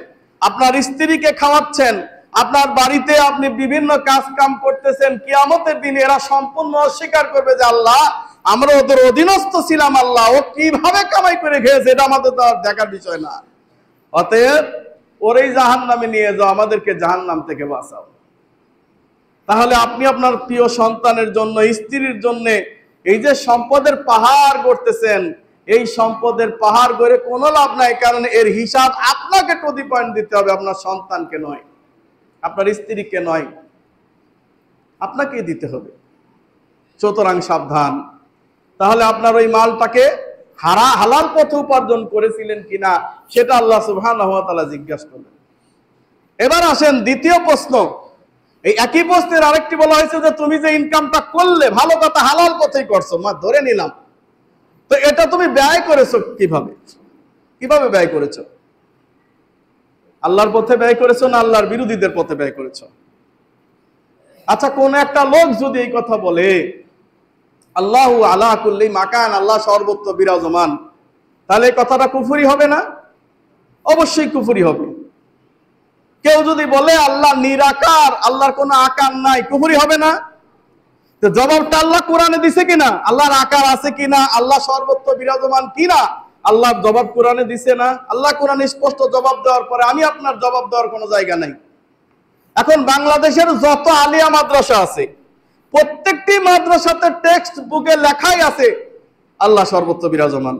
আপনার স্ত্রীকে খাওয়াচ্ছেন, আপনার বাড়িতে আপনি বিভিন্ন কাজ কাম করতেছেন, কিয়ামতের দিন এরা সম্পূর্ণ অস্বীকার করবে যে আল্লাহ আমরা ওদের অধীনস্থ ছিলাম, আল্লাহ ও কিভাবে কামাই করে খেয়েছে এটা আমাদের তো আর দেখার বিষয় না। অতএব ওরেই জাহান্নামে নিয়ে যাও, আমাদেরকে জাহান্নাম থেকে বাঁচাও। তাহলে আপনি আপনার প্রিয় সন্তানের জন্য, স্ত্রীর জন্য এই যে সম্পদের পাহাড় গড়তেছেন, এই সম্পদের পাহাড় গড়ে কোনো লাভ নাই, কারণ এর হিসাব আপনাকে প্রতি পয়েন্ট দিতে হবে, আপনার সন্তানকে নয়, আপনার স্ত্রীকে নয়, আপনাকেই দিতে হবে। সুতরাং সাবধান। তাহলে আপনার ওই মালটাকে হালাল পথে উপার্জন করেছিলেন কিনা সেটা আল্লাহ সুবহানাহু ওয়া তাআলা জিজ্ঞাসা করবেন। এবার আসেন দ্বিতীয় প্রশ্ন। এই একই প্রশ্নের আরেকটি বলা হয়েছে যে তুমি যে ইনকামটা করলে ভালো কথা, হালাল পথেই করছো, মা ধরে নিলাম, তো এটা তুমি ব্যয় করেছো কিভাবে? কিভাবে ব্যয় করেছো? আল্লাহর পথে ব্যয় করেছো না আল্লাহর বিরোধীদের পথে ব্যয় করেছো? আচ্ছা, কোন একটা লোক যদি এই কথা বলে আল্লাহু আলা কুল্লি মাকান, আল্লাহ সর্বত্র বিরাজমান, তাহলে এই কথাটা কুফরি হবে না? অবশ্যই কুফরি হবে। কেউ যদি বলে আল্লাহ নিরাকার, আল্লাহর কোনো আকার নাই, কুফরি হবে না? তো জবাবটা আল্লাহ কোরআনে দিছে কিনা? আল্লাহর আকার আছে কিনা? আল্লাহ সর্বত্র বিরাজমান কিনা? আল্লাহ জবাব কোরআনে দিছে না? আল্লাহ কোরআনে স্পষ্ট জবাব দেওয়ার পরে আমি আপনার জবাব দেওয়ার কোনো জায়গা নাই। এখন বাংলাদেশের যত আলিয়া মাদ্রাসা আছে, প্রত্যেকটি মাদ্রাসাতে টেক্সট বুকে লেখাই আছে আল্লাহ সর্বত্র বিরাজমান,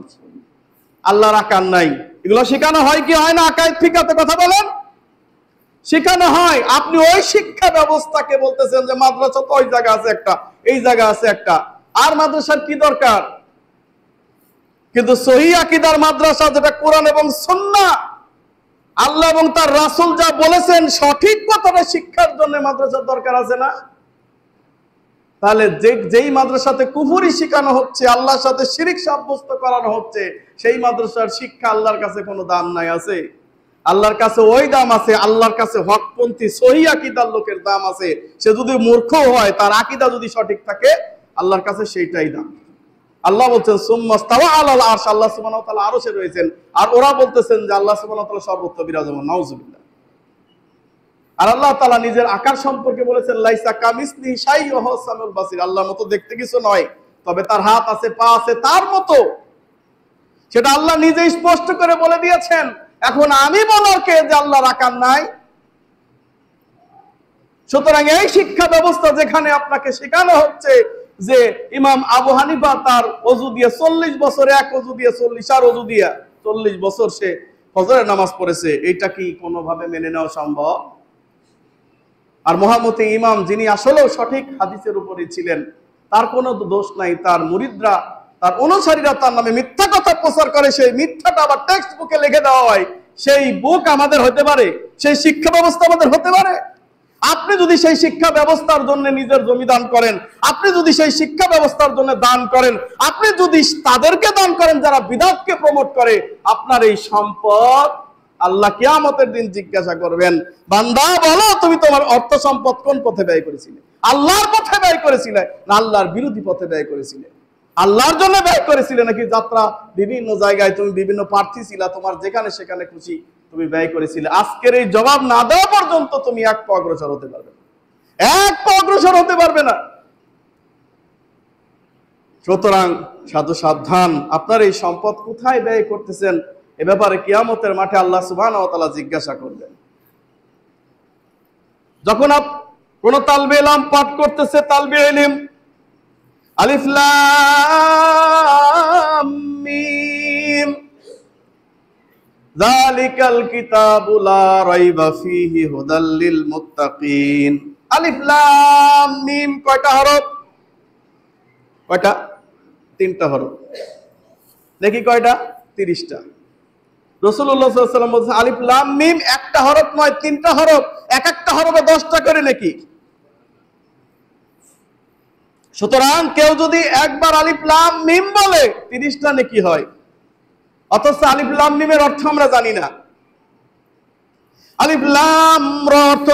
আল্লাহর আকার নাই। এগুলো শেখানো হয় কি হয় না? আকায়েদ ফিকাতে কথা বলেন, শেখানো হয়। আপনি ওই শিক্ষা ব্যবস্থাকে বলতেছেন যে মাদ্রাসা তো ওই জায়গা আছে একটা, এই জায়গা আছে একটা, আর মাদ্রাসার কি দরকার? কিন্তু সহিহ আকীদার মাদ্রাসা, যেটা কোরআন এবং সুন্নাহ, আল্লাহ এবং তার রাসূল যা বলেছেন সঠিক কথাটা শিক্ষার জন্য মাদ্রাসার দরকার আছে না? তাহলে যেই মাদ্রাসাতে কুফরি শেখানো হচ্ছে, আল্লাহর সাথে শিরিক সাব্যস্ত করানো হচ্ছে, সেই মাদ্রাসার শিক্ষা আল্লাহর কাছে কোনো দাম নাই? আছে। আল্লাহর কাছে ওই দাম আছে, আল্লাহর কাছে হকপন্থী সহিহ আকীদার লোকের দাম আছে। সে যদি মূর্খ হয়, তার আকীদা যদি সঠিক থাকে, আল্লাহর কাছে সেইটাই দাম। আল্লাহ বলছেন সুম্মাস্তাওয়া আলাল আরশ, আল্লাহ সুবহানাহু ওয়া তাআলা আরশে রয়েছেন, আর ওরা বলতেছেন যে আল্লাহ সুবহানাহু ওয়া তাআলা সর্বত্র বিরাজমান। নাউজুবিল্লাহ। আর আল্লাহ তাআলা নিজের আকার সম্পর্কে বলেছেন লাইসা কামিসলিহি শাইউন ওয়া হুয়াস সামিউল বাসীর, আল্লাহর মতো দেখতে কিছু নয়, তবে তার হাত আছে, পা আছে তার মতো, সেটা আল্লাহ নিজেই স্পষ্ট করে বলে দিয়েছেন। এখন আমি বলার কে যে আল্লাহর আকার নাই? সুতরাং এই শিক্ষা ব্যবস্থা যেখানে আপনাকে শেখানো হচ্ছে যে ইমাম আবু হানিফা তার ওযু দিয়ে 40 বছরে এক ওযু দিয়ে 40 আর ওযু দিয়া 40 বছর সে ফজরের নামাজ পড়েছে, এটা কি কোনোভাবে মেনে নেওয়া সম্ভব? আর মহামতি ইমাম, যিনি আসলেও সঠিক হাদিসের উপরে ছিলেন, তার কোনো দোষ নাই, তার মুরিদরা, তার অনুসারীরা তার নামে মিথ্যা কথা প্রচার করে, সেই মিথ্যাটা আবার টেক্সট বুকে লিখে দেওয়া হয়, সেই বুক আমাদের হতে পারে, সেই শিক্ষা ব্যবস্থা আমাদের হতে পারে। আপনি যদি সেই শিক্ষা ব্যবস্থার জন্য নিজের জমি দান করেন, আপনি যদি সেই শিক্ষা ব্যবস্থার জন্য দান করেন, আপনি যদি তাদেরকে দান করেন যারা বিদআতকে প্রমোট করে, আপনার এই সম্পদ আল্লাহ কিয়ামতের দিন জিজ্ঞাসা করবেন, বান্দা বলো তুমি তোমার অর্থ সম্পদ কোন পথে ব্যয় করেছিলে? আল্লাহর পথে ব্যয় করেছিলে না আল্লাহর বিরোধী পথে ব্যয় করেছিলে? আল্লাহর জন্য ব্যয় করেছিলে নাকি যাত্রা বিভিন্ন জায়গায় তুমি বিভিন্ন প্রার্থী ছিলা, তোমার যেখানে সেখানে খুশি তুমি ব্যয় করেছিলে? আজকের এই জবাব না দেওয়া পর্যন্ত তুমি এক পা অগ্রসর হতে পারবে না, এক পা অগ্রসর হতে পারবে না। সুতরাং সাধু সাবধান, আপনার এই সম্পদ কোথায় ব্যয় করতেছেন এ ব্যাপারে কিয়ামতের মাঠে আল্লাহ সুবহানাহু ওয়া তাআলা জিজ্ঞাসা করবেন। যখন কোন তালবে ইলম পাঠ করতেছে, তালবে ইলম আলিফ লাম মিম যালিকাল কিতাবু লা রাইবা ফীহি হুদাল লিল মুত্তাকিন। আলিফ লাম মিম কয়টা হরফ? কয়টা? 3টা হরফ। দেখি কয়টা? 30টা। রাসূলুল্লাহ সাল্লাল্লাহু আলাইহি ওয়াসাল্লাম বলেছেন আলিফ লাম মিম একটা হরফ নয়, 3টা হরফ, এক একটা হরফে 10টা করে নাকি। সুতরাং কেউ যদি একবার আলিফ লাম মিম বলে 30টা নেকি হয়, অথচ আলিফ লাম মিমের অর্থ আমরা জানি না। আলিফ লাম র অর্থ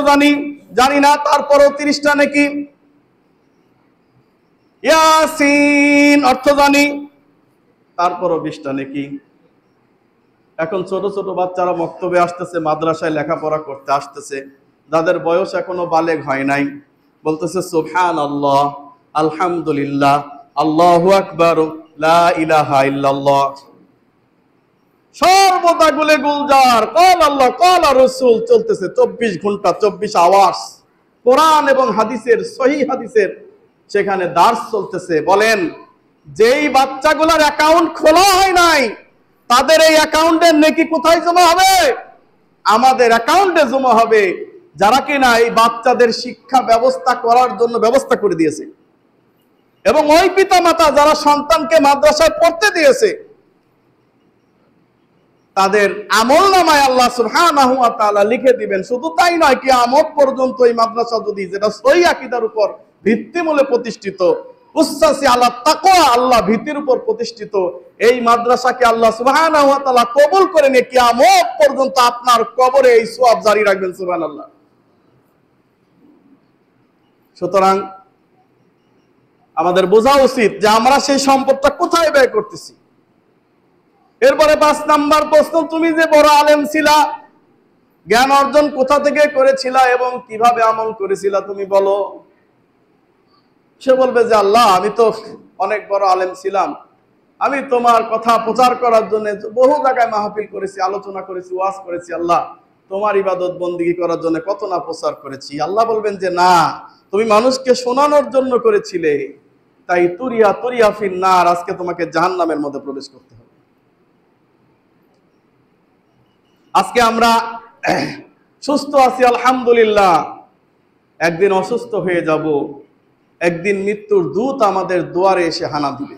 জানি না, তারপরও 30টা নেকি। ইয়াসিন অর্থ জানি, তারপরও 20টা নেকি। এখন ছোট ছোট বাচ্চারা মক্তবে আসতেছে, মাদ্রাসায় লেখাপড়া করতে আসতেছে, যাদের বয়স এখনো বালেগ হয় নাই, বলতেছে সুবহানাল্লাহ, আলহামদুলিল্লাহ, আল্লাহু আকবার, লা ইলাহা ইল্লাল্লাহ। সর্বদা গুলে গুলজার কল আল্লাহ কল রাসূল চলতেছে 24 ঘন্টা 24 আওয়ার্স। কোরআন এবং হাদিসের, সহিহ হাদিসের সেখানে দার্স চলতেছে। বলেন, যেই বাচ্চাগুলোর অ্যাকাউন্ট খোলা হয় নাই, তাদের এই অ্যাকাউন্টের নেকি কোথায় জমা হবে? আমাদের অ্যাকাউন্টে জমা হবে, যারা কিনা এই বাচ্চাদের শিক্ষা ব্যবস্থা করার জন্য ব্যবস্থা করে দিয়েছে, এবং ওই পিতা মাতা যারা সন্তানকে মাদ্রাসায় পড়তে দিয়েছে, তাদের আমলনামায় আল্লাহ সুবহানাহু ওয়া তাআলা লিখে দিবেন। শুধু তাই নয়, কিয়ামত পর্যন্ত এই মাদ্রাসা যদি, যেটা সহিহ আকীদার উপর ভিত্তিমূলে প্রতিষ্ঠিত, উসসাসি আলা তাকওয়া, আল্লাহ ভীতির উপর প্রতিষ্ঠিত, এই মাদ্রাসাকে আল্লাহ সুবহানাহু ওয়া তাআলা কবুল করে নিয়ে কিয়ামত পর্যন্ত আপনার কবরে এই সওয়াব জারি রাখবেন। সুবহানাল্লাহ। সুতরাং আমাদের বোঝা উচিত যে আমরা সেই সম্পদটা কোথায় ব্যয় করতেছি। এরপরে 5 নাম্বার প্রশ্ন, তুমি যে বড় আলেম ছিলা, জ্ঞান অর্জন কোথা থেকে করেছিলা এবং কিভাবে আমল করেছিলা তুমি বলো। সে বলবে যে আল্লাহ, আমি তো অনেক বড় আলেম ছিলাম, আমি তোমার কথা প্রচার করার জন্য বহু জায়গায় মাহফিল করেছি, আলোচনা করেছি, ওয়াজ করেছি, আল্লাহ তোমার ইবাদত বন্দেগী করার জন্য কত না প্রচার করেছি। আল্লাহ বলবেন যে না, তুমি মানুষকে শোনানোর জন্য করেছিলে, তাই তুরিয়া তুরিয়া ফিন নার, আজকে তোমাকে জাহান্নামের মধ্যে প্রবেশ করতে হবে। আজকে আমরা সুস্থ আছি আলহামদুলিল্লাহ, একদিন অসুস্থ হয়ে যাব, একদিন মৃত্যুর দূত আমাদের দুয়ারে এসে হানা দিবে।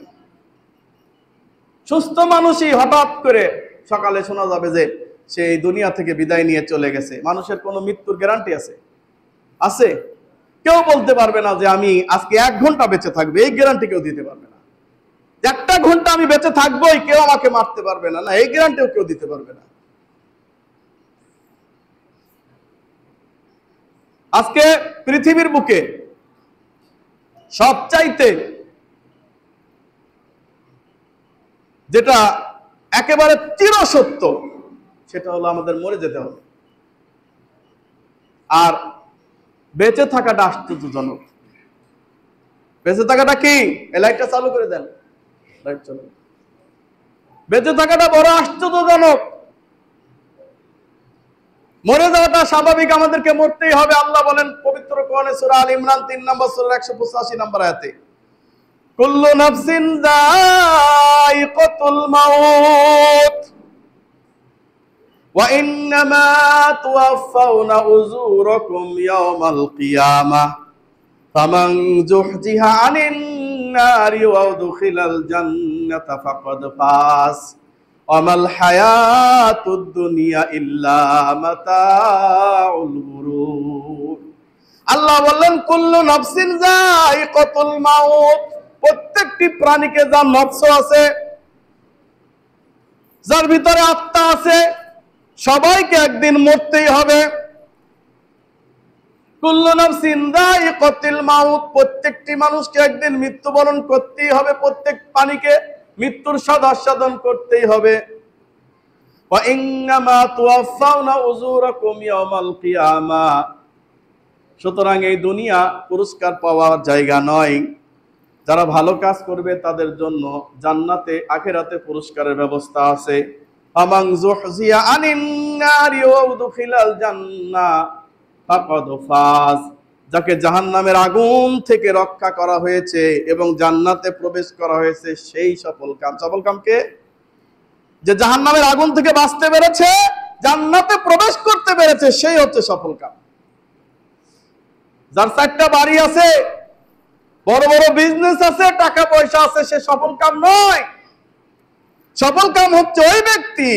সুস্থ মানুষই হঠাৎ করে সকালে শোনা যাবে যে সে এই দুনিয়া থেকে বিদায় নিয়ে চলে গেছে। মানুষের কোনো মৃত্যুর গ্যারান্টি আছে? আছে? কেউ বলতে পারবে না যে আমি আজকে 1 ঘন্টা বেঁচে থাকবে, এই গ্যারান্টি কেউ দিতে পারবে না। 1টা ঘন্টা আমি বেঁচে থাকবোই, কেউ আমাকে মারতে পারবে না, না, এই গ্যারান্টিও কেউ দিতে পারবে না। আজকে পৃথিবীর বুকে সবচাইতে যেটা একেবারে চিরসত্য, সেটা হলো আমাদের মরে যেতে হবে। আর বেঁচে থাকাটা আশ্চর্যজনক। বেঁচে থাকাটা কি? এই লাইটটা চালু করে দেন, লাইট চালু। বেঁচে থাকাটা বড় আশ্চর্যজনক। মরে যাওয়াটা স্বাভাবিক, আমাদেরকে মরতেই হবে। আল্লাহ বলেন পবিত্র কোরআনে সূরা আল ইমরান 3 নম্বর সূরার 185 নম্বর আয়াতে, কুল্লু নাফসিন যায়িকাতুল মাউত ওয়া ইন্নামা তুওয়াফাউনা উজুরাকুম ইয়াওমাল কিয়ামাহ ফামান যুহজিহা আনিন নারি ওয়া উদখিলাল জান্নাতা ফাকাদ ফাজ আমাল হায়াতুদ দুনিয়া ইল্লা মাতাউল গুরুর। আল্লাহ বললেন কুল্লু নাফসিন যায়িকাতুল মাউত, প্রত্যেকটি প্রাণীকে যার নফস আছে, যার ভিতরে আত্মা আছে, সবাইকে একদিন মরতেই হবে। কুল্লু নাফসিন যায়িকাতুল মাউত, প্রত্যেকটি মানুষকে একদিন মৃত্যুবরণ করতেই হবে, প্রত্যেক প্রাণীকে মৃত্যুর স্বাদ আস্বাদন করতেই হবে। ওয়া ইন্নামা তুওয়াফাউনা উজুরাকুম ইয়াওমাল কিয়ামাহ, সুতরাং এই দুনিয়া পুরস্কার পাওয়ার জায়গা নয়। যারা ভালো কাজ করবে তাদের জন্য জান্নাতে আখিরাতে পুরস্কারের ব্যবস্থা আছে। ফামান যুহজিয়া আনিন নারি ওয়া উদখিলাল জান্নাহ ফাকাদ ফাজ, যাকে জাহান্নামের আগুন থেকে রক্ষা করা হয়েছে এবং জান্নাতে প্রবেশ করা হয়েছে, সেই সফল কাম। সফল কাম কে? যে জাহান্নামের আগুন থেকে বাঁচতে পেরেছে, জান্নাতে প্রবেশ করতে পেরেছে, সেই হচ্ছে সফল কাম। যার 4টা বাড়ি আছে, বড় বড় বিজনেস আছে, টাকা পয়সা আছে, সে সফল কাম নয়। সফল কাম হচ্ছে ওই ব্যক্তি,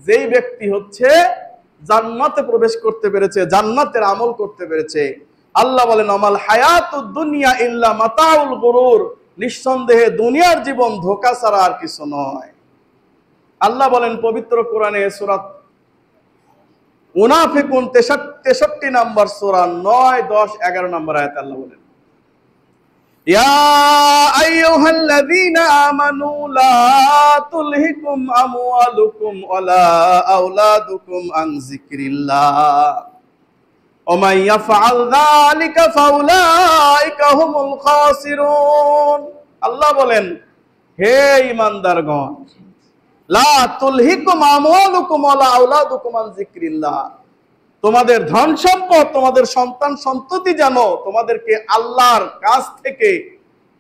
যেই ব্যক্তি হচ্ছে জান্নাতে প্রবেশ করতে পেরেছে, জান্নাতের আমল করতে পেরেছে। আল্লাহ বলেন আমাল হায়াতুদ দুনিয়া ইল্লা মাতাউল গুরুর, নিঃসন্দেহে দুনিয়ার জীবন ধোঁকা ছাড়া আর কিছু নয়। আল্লাহ বলেন পবিত্র কোরআনে সূরা মুনাফিকুন 63 নম্বর সূরা 9, 10, 11 নম্বর আয়াতে আল্লাহ বলেন, ইয়া আইয়ুহাল্লাযীনা আমানু লা তুলহিকুম আমওয়ালুকুম ওয়ালা আওলাদুকুম আন যিকরিল্লাহ। ওমাই ইয়াফআল যালিকা ফাউলাইকা হুমুল খাসিরুন। আল্লাহ বলেন, হে ঈমানদারগণ, লা তুলহিকুম আমওয়ালুকুম ওয়ালা আওলাদুকুম আন যিকরিল্লাহ, তোমাদের ধন সম্পদ, তোমাদের সন্তান সন্ততি যেন তোমাদেরকে আল্লাহর কাছ থেকে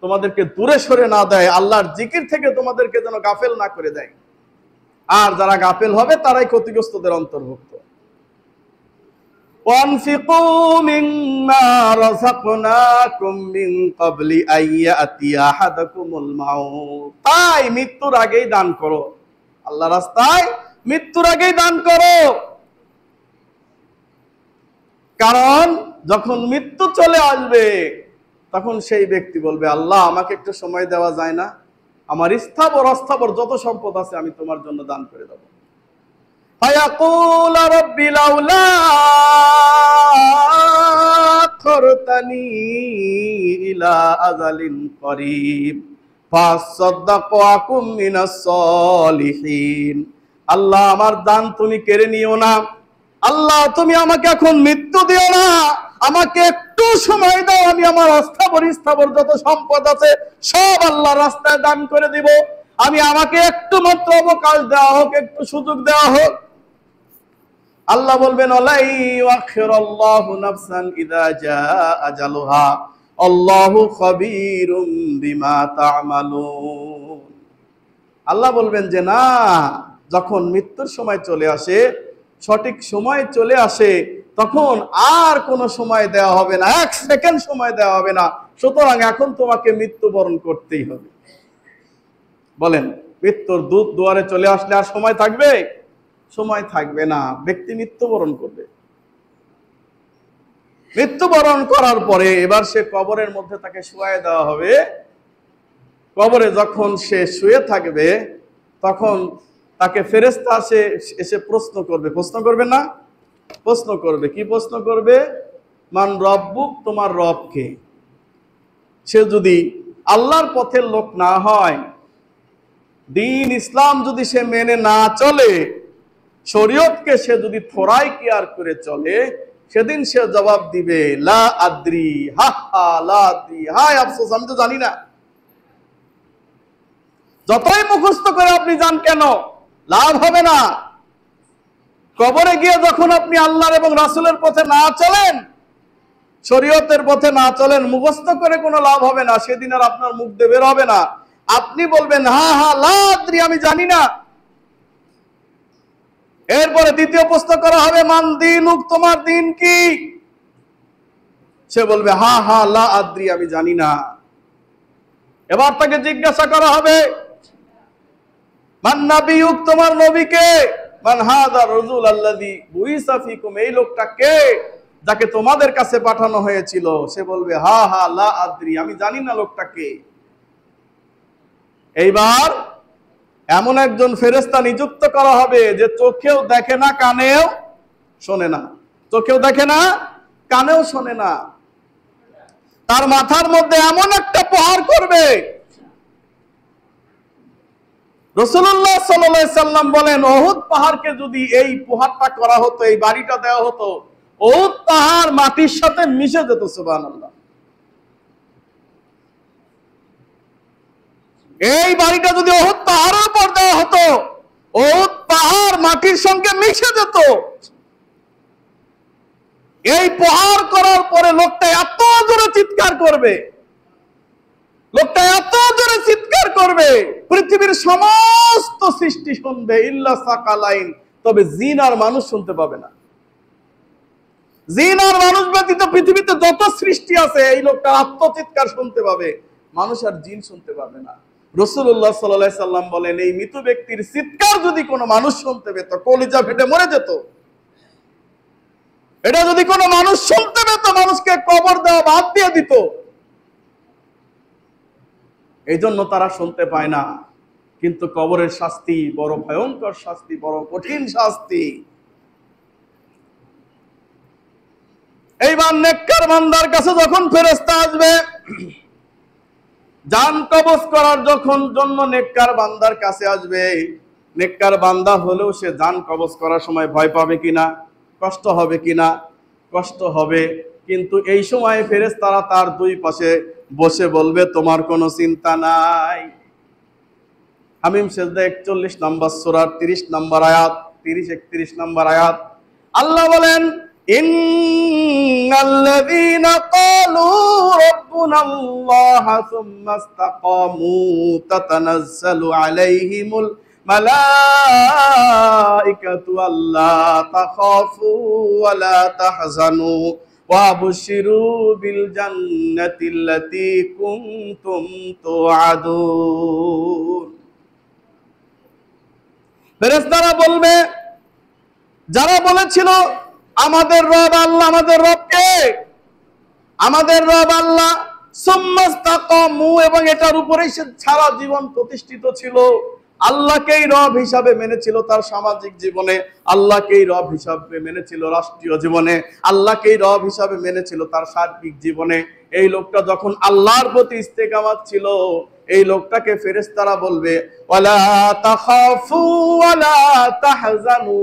তোমাদেরকে দূরে সরে না দেয়, আল্লাহর জিকির থেকে তোমাদেরকে যেন গাফেল না করে দেয়। আর যারা গাফেল হবে তারাই ক্ষতিগ্রস্তদের অন্তর্ভুক্ত। ওয়ানফিকু মিম্মা রাযাকনাকুম মিন ক্বাবলি আইয়াতিয়া আহাদাকুমুল মাউত, তাই মৃত্যুর আগেই দান করো, আল্লাহর রাস্তায় মৃত্যুর আগেই দান করো। কারণ যখন মৃত্যু চলে আসবে তখন সেই ব্যক্তি বলবে, আল্লাহ আমাকে একটু সময় দেওয়া যায় না, আমার স্থাবর অস্থাবর যত সম্পদ আছে আমি তোমার জন্য দান করে দেব। ফায়াকুল রাব্বি লাউলা আখরতানি ইলা আযালিন করিব ফাসাদদাকু আকুম মিনাস সলিহিন। আল্লাহ আমার দান তুমি কেড়ে নিও না, আল্লাহ তুমি আমাকে এখন মৃত্যু দিও না, আমাকে একটু সময় দাও, আমি আমার অস্থাবর স্থাবর যত সম্পদ আছে সব আল্লাহর রাস্তায় দান করে দিব। আমাকে একটু মাত্র অবকাশ দেওয়া হোক, একটু সুযোগ দেওয়া হোক। আল্লাহ বলবেন, আলাই ওয়াখিরাল্লাহু নাফসান ইযা জাআ আজালুহা আল্লাহু খাবীরুম বিমা তা'মালুন। আল্লাহ বলবেন যে না, যখন মৃত্যুর সময় চলে আসে, সঠিক সময় চলে আসে, তখন আর কোনো সময় দেওয়া হবে না, এক সেকেন্ড সময় দেওয়া হবে না, সুতরাং এখন তোমাকে মৃত্যুবরণ করতেই হবে। বলেন, মৃত্যুর দূত দুয়ারে চলে আসলে আর সময় থাকবে? সময় থাকবে না, ব্যক্তি মৃত্যুবরণ করবে। মৃত্যুবরণ করার পরে এবার সে কবরের মধ্যে তাকে শুয়ায় দেওয়া হবে। কবরে যখন সে শুয়ে থাকবে তখন তাকে ফেরেশতা এসে প্রশ্ন করবে। প্রশ্ন করবে না? প্রশ্ন করবে। কি প্রশ্ন করবে? মান রব্বুক, তোমার রব কে? সে যদি আল্লাহর পথের লোক না হয়, দ্বীন ইসলাম যদি সে মেনে না চলে, শরীয়তকে সে যদি থোড়াই কেয়ার করে চলে, সেদিন সে জবাব দিবে লা আদ্রি, হা হা লা আদ্রি, হায় আফসোস, আমি তো জানি না। যতই মুখস্থ করে আপনি যান কেন, লাভ হবে না। কবরে গিয়ে যখন আপনি আল্লাহর এবং রাসূলের পথে না চলেন, শরীয়তের পথে না চলেন, মুখস্থ করে কোনো লাভ হবে না। সেদিন আর আপনার মুখ দিয়ে বের হবে না, আপনি বলবেন হা হা লা আদ্রি, আমি জানি না। এরপরে দ্বিতীয় প্রশ্ন করা হবে, মান দীনুক, তোমার দিন কি? সে বলবে হা হা লা আদ্রি, আমি জানি না। এবার তাকে জিজ্ঞাসা করা হবে, মান নাবিয়ুক, তোমার নবী কে? মান হাযা রাজুল আল্লাযী বুইসা ফীকুম, এই লোকটা কে যাকে তোমাদের কাছে পাঠানো হয়েছিল? সে বলবে হা হা লা আদ্রি, আমি জানি না লোকটা কে। এইবার এমন একজন ফেরেশতা নিযুক্ত করা হবে যে চোখেও দেখে না, কানেও শোনে না। চোখেও দেখে না, কানেও শোনে না। তার মাথার মধ্যে এমন একটা প্রহার করবে, রাসূলুল্লাহ সাল্লাল্লাহু আলাইহি সাল্লাম বলেন, উহুদ পাহাড়কে যদি এই প্রহারটা করা হতো, এই বাড়িটা দেওয়া হতো, উহুদ পাহাড় মাটির সাথে মিশে যেত। সুবহানাল্লাহ। এই বাড়িটা যদি উহুদ পাহাড়ের উপর দেওয়া হতো, উহুদ পাহাড় মাটির সঙ্গে মিশে যেত। এই প্রহার করার পরে লোকটা এত জোরে চিৎকার করবে, লোকটা এত জোরে চিৎকার করবে, পৃথিবীর সমস্ত সৃষ্টি শুনবে ইল্লা সাকালাইন, তবে জিন আর মানুষ শুনতে পাবে না। জিন আর মানুষ ব্যতীত পৃথিবীতে যত সৃষ্টি আছে এই লোকটার আত্মচিৎকার শুনতে পাবে, মানুষ আর জিন শুনতে পাবে না। রাসূলুল্লাহ সাল্লাল্লাহু আলাইহি সাল্লাম বলেন, এই মৃত ব্যক্তির চিৎকার যদি কোনো মানুষ শুনতে পেত, কলিজা ফেটে মরে যেত। এটা যদি কোনো মানুষ শুনতে পেত, মানুষকে কবর দেওয়া বাদ দিয়ে দিত। এই জন্য তারা শুনতে পায় না। কিন্তু কবরের শাস্তি বড় ভয়ঙ্কর শাস্তি, বড় কঠিন শাস্তি। এইবার নেককার বান্দার কাছে যখন ফেরেশতা আসবে, জান কবজ করার জন্য নেককার বান্দার কাছে আসবে, নেককার বান্দা হলেও সে জান কবজ করার সময় ভয় পাবে কিনা, কষ্ট হবে কিনা? কষ্ট হবে। কিন্তু এই সময় ফেরেশতারা তার দুই পাশে বসে বলবে, তোমার কোনো চিন্তা নাই। হামিম সেজদা 41 নম্বর সূরার 30 নম্বর আয়াত, 30-31 নম্বর আয়াত। আল্লাহ বলেন, ইন্নাল্লাযীনা ক্বালু রাব্বুনাল্লাহু সুম্মা ইসতাকামু তাতানাজ্জালু আলাইহিমুল মালাইকাতু আল্লা তাখাফু ওয়া লা তাহজানু ওয়া আবশিরু বিল জান্নাতিল্লাতী কুনতুম তুআদুন। ফেরেশতারা বলবে, যারা বলেছিল আমাদের রব আল্লাহ, আমাদের রব কে? আমাদের রব আল্লাহ। সুম্মা ইসতাকামু, এবং এটার উপরেই সে সারা জীবন প্রতিষ্ঠিত ছিল। আল্লাহকেই রব হিসাবে মেনেছিল তার সামাজিক জীবনে, আল্লাহকেই রব হিসাবে মেনেছিল রাষ্ট্রীয় জীবনে, আল্লাহকেই রব হিসাবে মেনেছিল তার সার্বিক জীবনে। এই লোকটা যখন আল্লাহর প্রতি ইস্তেকামাত ছিল, এই লোকটাকে ফেরেশতারা বলবে, ওয়ালা তাখাফু ওয়ালা তাহজানু,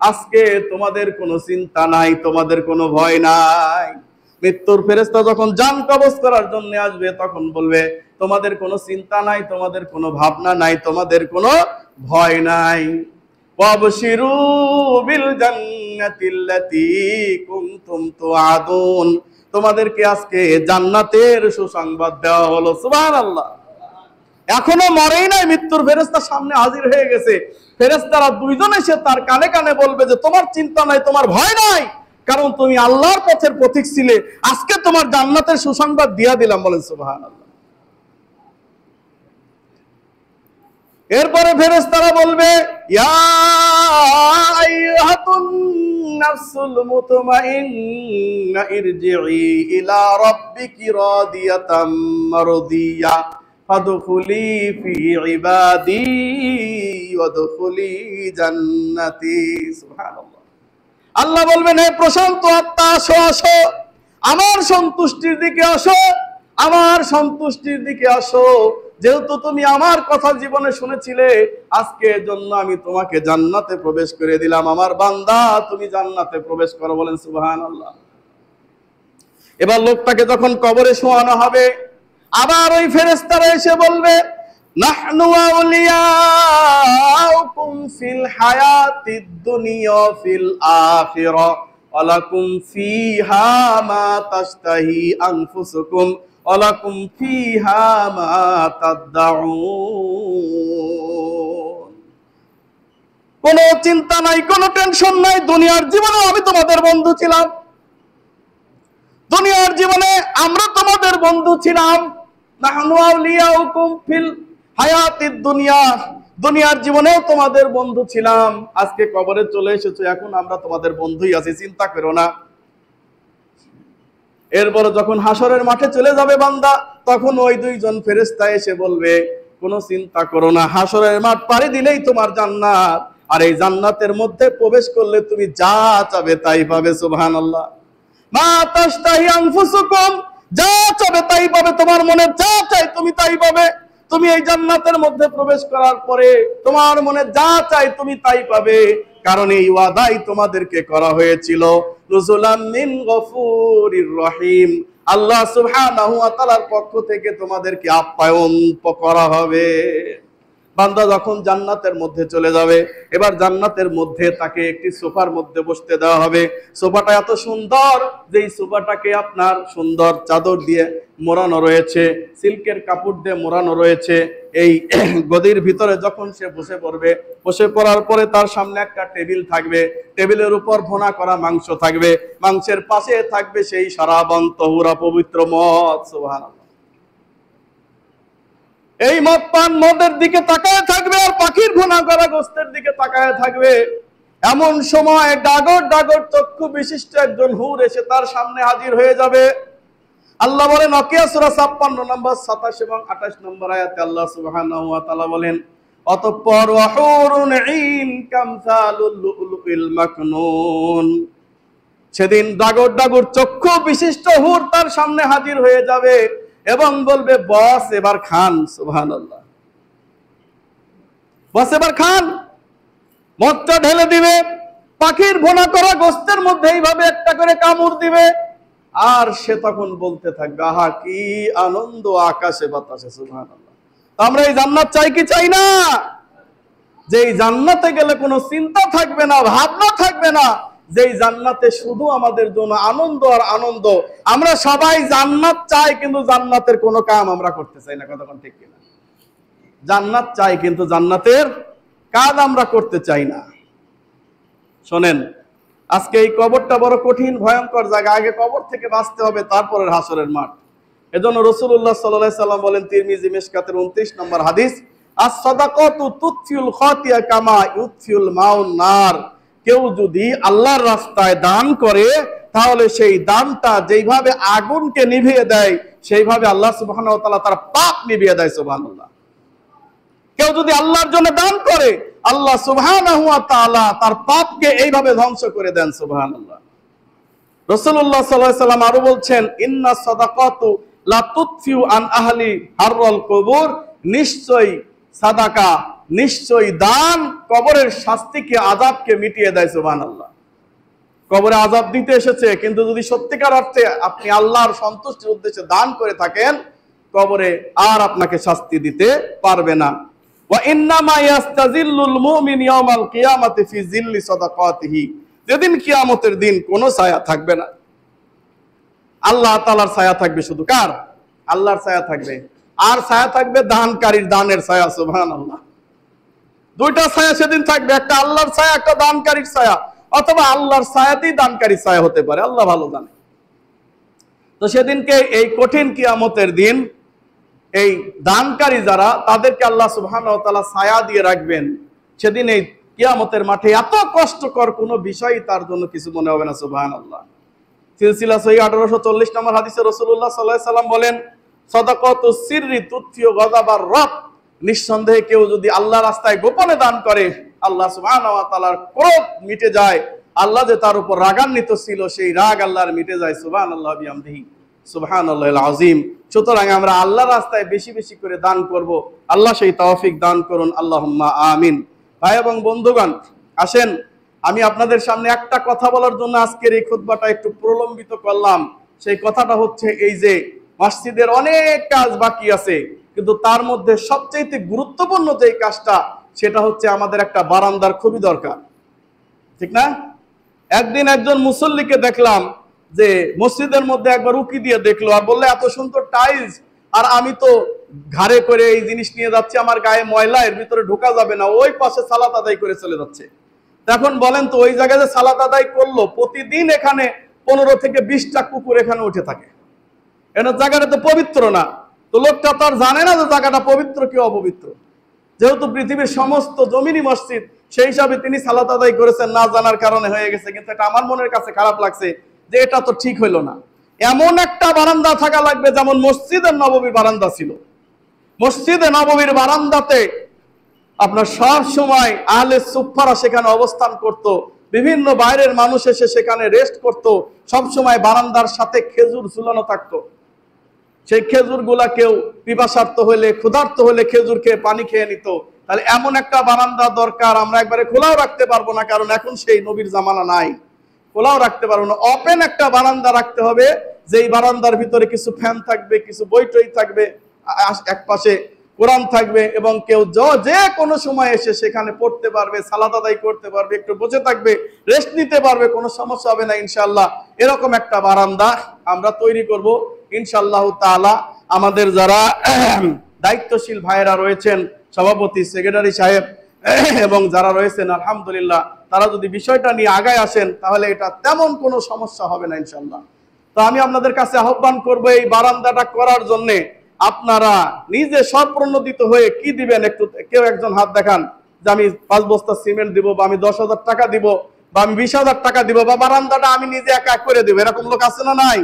আজকে তোমাদের কোনো চিন্তা নাই, তোমাদের কোনো ভয় নাই। মৃত্যুর ফেরেশতা যখন জান কবজ করার জন্য আসবে, তখন বলবে, তোমাদের কোনো চিন্তা নাই, তোমাদের কোনো ভাবনা নাই, তোমাদের কোনো ভয় নাই। ওয়াবশিরু বিল জান্নাতিল্লাতী কুনতুম তুআদুন, তোমাদেরকে আজকে জান্নাতের সুসংবাদ দেওয়া হলো। সুবহানাল্লাহ। এখনো মরেই নাই, মৃত্যুর ফেরেশতা সামনে হাজির হয়ে গেছে। ফেরেশতারা দুইজন এসে তার কানে কানে বলবে যে, তোমার চিন্তা নাই, তোমার ভয় নাই, কারণ তুমি আল্লাহর পথের পথিক ছিলে, আজকে তোমার জান্নাতের সুসংবাদ দিয়া দিলাম। বলেন সুবহানাল্লাহ। এরপরে ফেরেশতারা বলবে, ইয়া আইয়ুহাতুন নাফসুল মুতমাইন্না ইরজিই ইলা রাব্বিকি রাদিয়াতাম মারদিয়া ফাদখুলি ফি ইবাদি ওয়াদখুলি জান্নাতি। সুবহানাল্লাহ। আল্লাহ বলবেন, হে প্রশান্ত আত্মা, আসো আসো, আমার সন্তুষ্টির দিকে আসো, আমার সন্তুষ্টির দিকে আসো। যেহেতু তুমি আমার কথা জীবনে শুনেছিলে, আজকের জন্য আমি তোমাকে জান্নাতে প্রবেশ করে দিলাম। আমার বান্দা, তুমি জান্নাতে প্রবেশ করো। বলেন সুবহানাল্লাহ। এবার লোকটাকে যখন কবরে শোয়ানো হবে, আবার ওই ফেরেশতারা এসে বলবে, নাহনু আউলিয়াউকুম ফিল হায়াতিদ দুনিয়া ফিল আখিরা ওয়া লাকুম ফিহা মা তাশতাহি আনফুসুকুম ওয়া লাকুম ফিহা মা তাদউন। কোনো চিন্তা নাই, কোনো টেনশন নাই। দুনিয়ার জীবনে আমি তোমাদের বন্ধু ছিলাম, দুনিয়ার জীবনে আমরা তোমাদের বন্ধু ছিলাম। নাহনু আউলিয়াউকুম ফিল হায়াতিদ দুনিয়া, দুনিয়ার জীবনেও তোমাদের বন্ধু ছিলাম। আজকে কবরে চলে এসেছো, এখন আমরা তোমাদের বন্ধুই আছি, চিন্তা করো না। এরপরে যখন হাসরের মাঠে চলে যাবে বান্দা, তখন ওই দুইজন ফেরেশতা এসে বলবে, কোনো চিন্তা করো না, হাসরের মাঠ পাড়ি দিলেই তোমার জান্নাত, আর এই জান্নাতের মধ্যে প্রবেশ করলে তুমি যা চাবে তাই পাবে। সুবহানাল্লাহ। মা তাশতাহি আনফুসুকুম, যা চাবে তাই পাবে, তোমার মনে যা চাই তুমি তাই পাবে। তুমি এই জান্নাতের মধ্যে প্রবেশ করার পরে তোমার মনে যা চাই তুমি তাই পাবে, কারণ এই ওয়াদাই তোমাদেরকে করা হয়েছিল। নুজুলাম মিন গফুরির রহিম, আল্লাহ সুবহানাহু ওয়া তাআলার পক্ষ থেকে তোমাদেরকে আপ্যায়ন করা হবে। বান্দা যখন জান্নাতের মধ্যে চলে যাবে, এবার জান্নাতের মধ্যে তাকে একটি সোফার মধ্যে বসতে দেওয়া হবে। সোফাটা এত সুন্দর যে এই সোফাটাকে আপনার সুন্দর চাদর দিয়ে মোড়ানো রয়েছে, সিল্কের কাপড় দিয়ে মোড়ানো রয়েছে। এই গদির ভিতরে যখন সে বসে পড়বে, বসে পড়ার পরে তার সামনে একটা টেবিল থাকবে, টেবিলের উপর ভুনা করা মাংস থাকবে, মাংসের পাশে থাকবে সেই সারাবন তহুরা পবিত্র মদ। সুবহানাল্লাহ। এই মদ পান মদের দিকে তাকায় থাকবে, আর পাখির ভুনা করা গোস্তের দিকে তাকায় থাকবে। এমন সময় ডাগর ডাগর চক্ষু বিশিষ্ট একজন হুর এসে তার সামনে হাজির হয়ে যাবে। আল্লাহ বলেন, ওয়াকিয়া সূরা 56 নম্বর 27 এবং 28 নম্বর আয়াতে আল্লাহ সুবহানাহু ওয়া তাআলা বলেন, অতঃপর ওয়াহুরুন ঈন কামসালুল লুলুল মাকনুন, সেদিন ডাগর ডাগর চক্ষু বিশিষ্ট হুর তার সামনে হাজির হয়ে যাবে এবং বলবে, বস এবার খান। সুবহানাল্লাহ। বস এবার খান। মদটা ঢেলে দিবে, পাখির ভোনা করা গোস্তের মধ্যে এইভাবে একটা করে কামড় দিবে, আর সে তখন বলতে থাকবে আহা কি আনন্দ আকাশে বাতাসে। সুবহানাল্লাহ। আমরা এই জান্নাত চাই কি চাই না? যে এই জান্নাতে গেলে কোনো চিন্তা থাকবে না, ভাবনা থাকবে না, যেই জান্নাতে শুধু আমাদের জন্য আনন্দ আর আনন্দ। আমরা সবাই জান্নাত চাই, কিন্তু জান্নাতের কোনো কাম আমরা করতে চাই না। কতক্ষণ ঠিক কিনা? জান্নাত চাই কিন্তু জান্নাতের কাজ আমরা করতে চাই না। শোনেন, আজকে এই কবরটা বড় কঠিন ভয়ঙ্কর জায়গা। আগে কবর থেকে বাঁচতে হবে, তারপরে হাসরের মাঠ। এজন্য রাসূলুল্লাহ সাল্লাল্লাহু আলাইহি সাল্লাম বলেন, তিরমিজি মিশকাতের 29 নম্বর হাদিস, আস-সাদাকাতু তুতফিউল খাতিয়া কামা ইউতফিউল মাউন নার। কেউ যদি আল্লাহর রাস্তায় দান করে, তাহলে সেই দানটা যেইভাবে আগুনকে নিভিয়ে দেয়, সেইভাবে আল্লাহ সুবহানাহু ওয়া তাআলা তার পাপ নিভিয়ে দেয়। সুবহানাল্লাহ। কেউ যদি আল্লাহর জন্য দান করে, আল্লাহ সুবহানাহু ওয়া তাআলা তার পাপকে এইভাবে ধ্বংস করে দেন। সুবহানাল্লাহ। রাসূলুল্লাহ সাল্লাল্লাহু আলাইহি সাল্লাম আরো বলছেন, ইন্না সাদাকাতু লা তুতফিউ আন আহলি হাররাল কুবুর। নিশ্চয়ই সাদাকা, নিশ্চয়ই দান কবরের শাস্তিকে, আযাবকে মিটিয়ে দেয়। সুবহানাল্লাহ। কবরে আযাব দিতে এসেছে, কিন্তু যদি সত্যিকার অর্থে আপনি আল্লাহর সন্তুষ্টির উদ্দেশ্যে দান করে থাকেন, কবরে আর আপনাকে শাস্তি দিতে পারবে না। ওয়া ইন্নামা ইয়াস্তাজিল্লুল মুমিন ইয়াউমাল কিয়ামাতি ফি জিল্লি সাদাকাতিহি। যেদিন কিয়ামতের দিন কোনো ছায়া থাকবে না, আল্লাহ তাআলার ছায়া থাকবে। শুধু কার? আল্লাহর ছায়া থাকবে। আর ছায়া থাকবে দানকারীর দানের ছায়া। সুবহানাল্লাহ। দুইটা ছায়া সেদিন থাকবে, একটা আল্লাহর ছায়া, একটা দানকারীর ছায়া। অথবা আল্লাহর ছায়াতেই দানকারীর ছায়া হতে পারে, আল্লাহ ভালো জানে। তো সেদিনকে, এই কঠিন কিয়ামতের দিন, এই দানকারী যারা, তাদেরকে আল্লাহ সুবহানাহু ওয়া তাআলা ছায়া দিয়ে রাখবেন। সেদিন এই কিয়ামতের মাঠে এত কষ্টকর কোনো বিষয় তার জন্য কিছু মনে হবে না। সুবহানাল্লাহ। সিলসিলা সহিহ 1840 নম্বর হাদিসে রাসূলুল্লাহ সাল্লাল্লাহু আলাইহি সাল্লাম বলেন, সাদাকাতুস সিররি তুতফিউ গাযাবার রাব। নিঃসন্দেহে কেউ যদি আল্লাহর রাস্তায় গোপনে দান করে, আল্লাহ সুবহানাহু ওয়া তাআলার ক্রোধ মিটে যায়। আল্লাহ যে তার উপর রাগান্বিত ছিল, সেই রাগ আল্লাহর মিটে যায়। সুবহানাল্লাহ বিহামদিহি সুবহানাল্লাহিল আযীম। সুতরাং আমরা আল্লাহর রাস্তায় বেশি বেশি করে দান করব। আল্লাহ সেই তৌফিক দান করুন। আল্লাহুম্মা আমিন। ভাই এবং বন্ধুগণ, আসেন আমি আপনাদের সামনে একটা কথা বলার জন্য আজকের এই খুতবাটা একটু প্রলম্বিত করলাম। সেই কথাটা হচ্ছে এই যে মসজিদের অনেক কাজ বাকি আছে, কিন্তু তার মধ্যে সবচেয়ে গুরুত্বপূর্ণ যে কাজটা, সেটা হচ্ছে আমাদের একটা বারান্দার খুবই দরকার। ঠিক না? একদিন একজন মুসল্লিকে দেখলাম যে মসজিদের মধ্যে একবার উকি দিয়ে দেখলো, আর বললে এত সুন্দর টাইলস, আর আমি তো ঘাড়ে করে এই জিনিস নিয়ে যাচ্ছি, আমার গায়ে ময়লা, এর ভিতরে ঢোকা যাবে না, ওই পাশে সালাত আদায় করে চলে যাচ্ছে। এখন বলেন তো, ওই জায়গায় যে সালাত আদায় করলো, প্রতিদিন এখানে 15 থেকে 20টা কুকুর এখানে উঠে থাকে। এটা জায়গাটা তো পবিত্র না। তো লোকটা তো আর জানে না যে জায়গাটা পবিত্র কি অপবিত্র। যেহেতু পৃথিবীর সমস্ত জমিনই মসজিদ, সেই হিসাবে তিনি সালাত আদায় করেছেন, না জানার কারণে হয়ে গেছে। কিন্তু এটা আমার মনের কাছে খারাপ লাগছে যে এটা তো ঠিক হইল না। এমন একটা বারান্দা থাকা লাগবে যেমন মসজিদে নববীর বারান্দা ছিল। মসজিদে নববীর বারান্দাতে আপনার সব সময় আহলে সুফফারা সেখানে অবস্থান করত, বিভিন্ন বাইরের মানুষ এসে সেখানে রেস্ট করত। সব সময় বারান্দার সাথে খেজুর ঝুলানো থাকতো। সেই খেজুর গুলা কেউ পিপাসার্ত হলে, ক্ষুধার্ত হলে খেজুর খেয়ে পানি খেয়ে নিত। তাহলে এমন একটা বারান্দা দরকার। আমরা একবারে খোলাও রাখতে পারবো না, কারণ এখন সেই নবীর জামানা নাই। খোলাও রাখতে পারবো না, ওপেন একটা বারান্দা রাখতে হবে। যেই বারান্দার ভিতরে কিছু ফ্যান থাকবে, কিছু বইটই থাকবে, এক পাশে কোরআন থাকবে, এবং কেউ যে কোনো সময় এসে সেখানে পড়তে পারবে, সালাত আদায় করতে পারবে, একটু বসে থাকবে, রেস্ট নিতে পারবে, কোনো সমস্যা হবে না ইনশাআল্লাহ। এরকম একটা বারান্দা আমরা তৈরি করব ইনশাআল্লাহ তাআলা। আমাদের যারা দায়িত্বশীল ভাইয়েরা রয়েছেন, সভাপতি, সেক্রেটারি সাহেব এবং যারা রয়েছেন, আলহামদুলিল্লাহ, তারা যদি বিষয়টা নিয়ে আগায় আসেন, তাহলে এটা তেমন কোনো সমস্যা হবে না ইনশাআল্লাহ। তো আমি আপনাদের কাছে আহ্বান করব, এই বারান্দাটা করার জন্য আপনারা নিজে স্বপ্রণোদিত হয়ে কি দিবেন, একটু কেউ একজন হাত দেখান যে আমি 5 বস্তা সিমেন্ট দিব, বা আমি 10,000 টাকা দিব, বা আমি 20,000 টাকা দিব, বা বারান্দাটা আমি নিজে একা করে দেব। এরকম লোক আছে না নাই?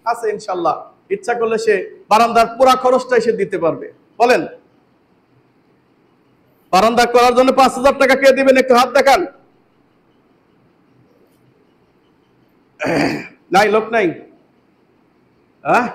আছে ইনশাআল্লাহ। ইচ্ছা করলে সে বারান্দার পুরো খরচটাই সে দিতে পারবে। বলেন, বারান্দা করার জন্য 5,000 টাকা কে দিবেন? একটু হাত দেখান। নাই, লোক নাই। হ্যাঁ,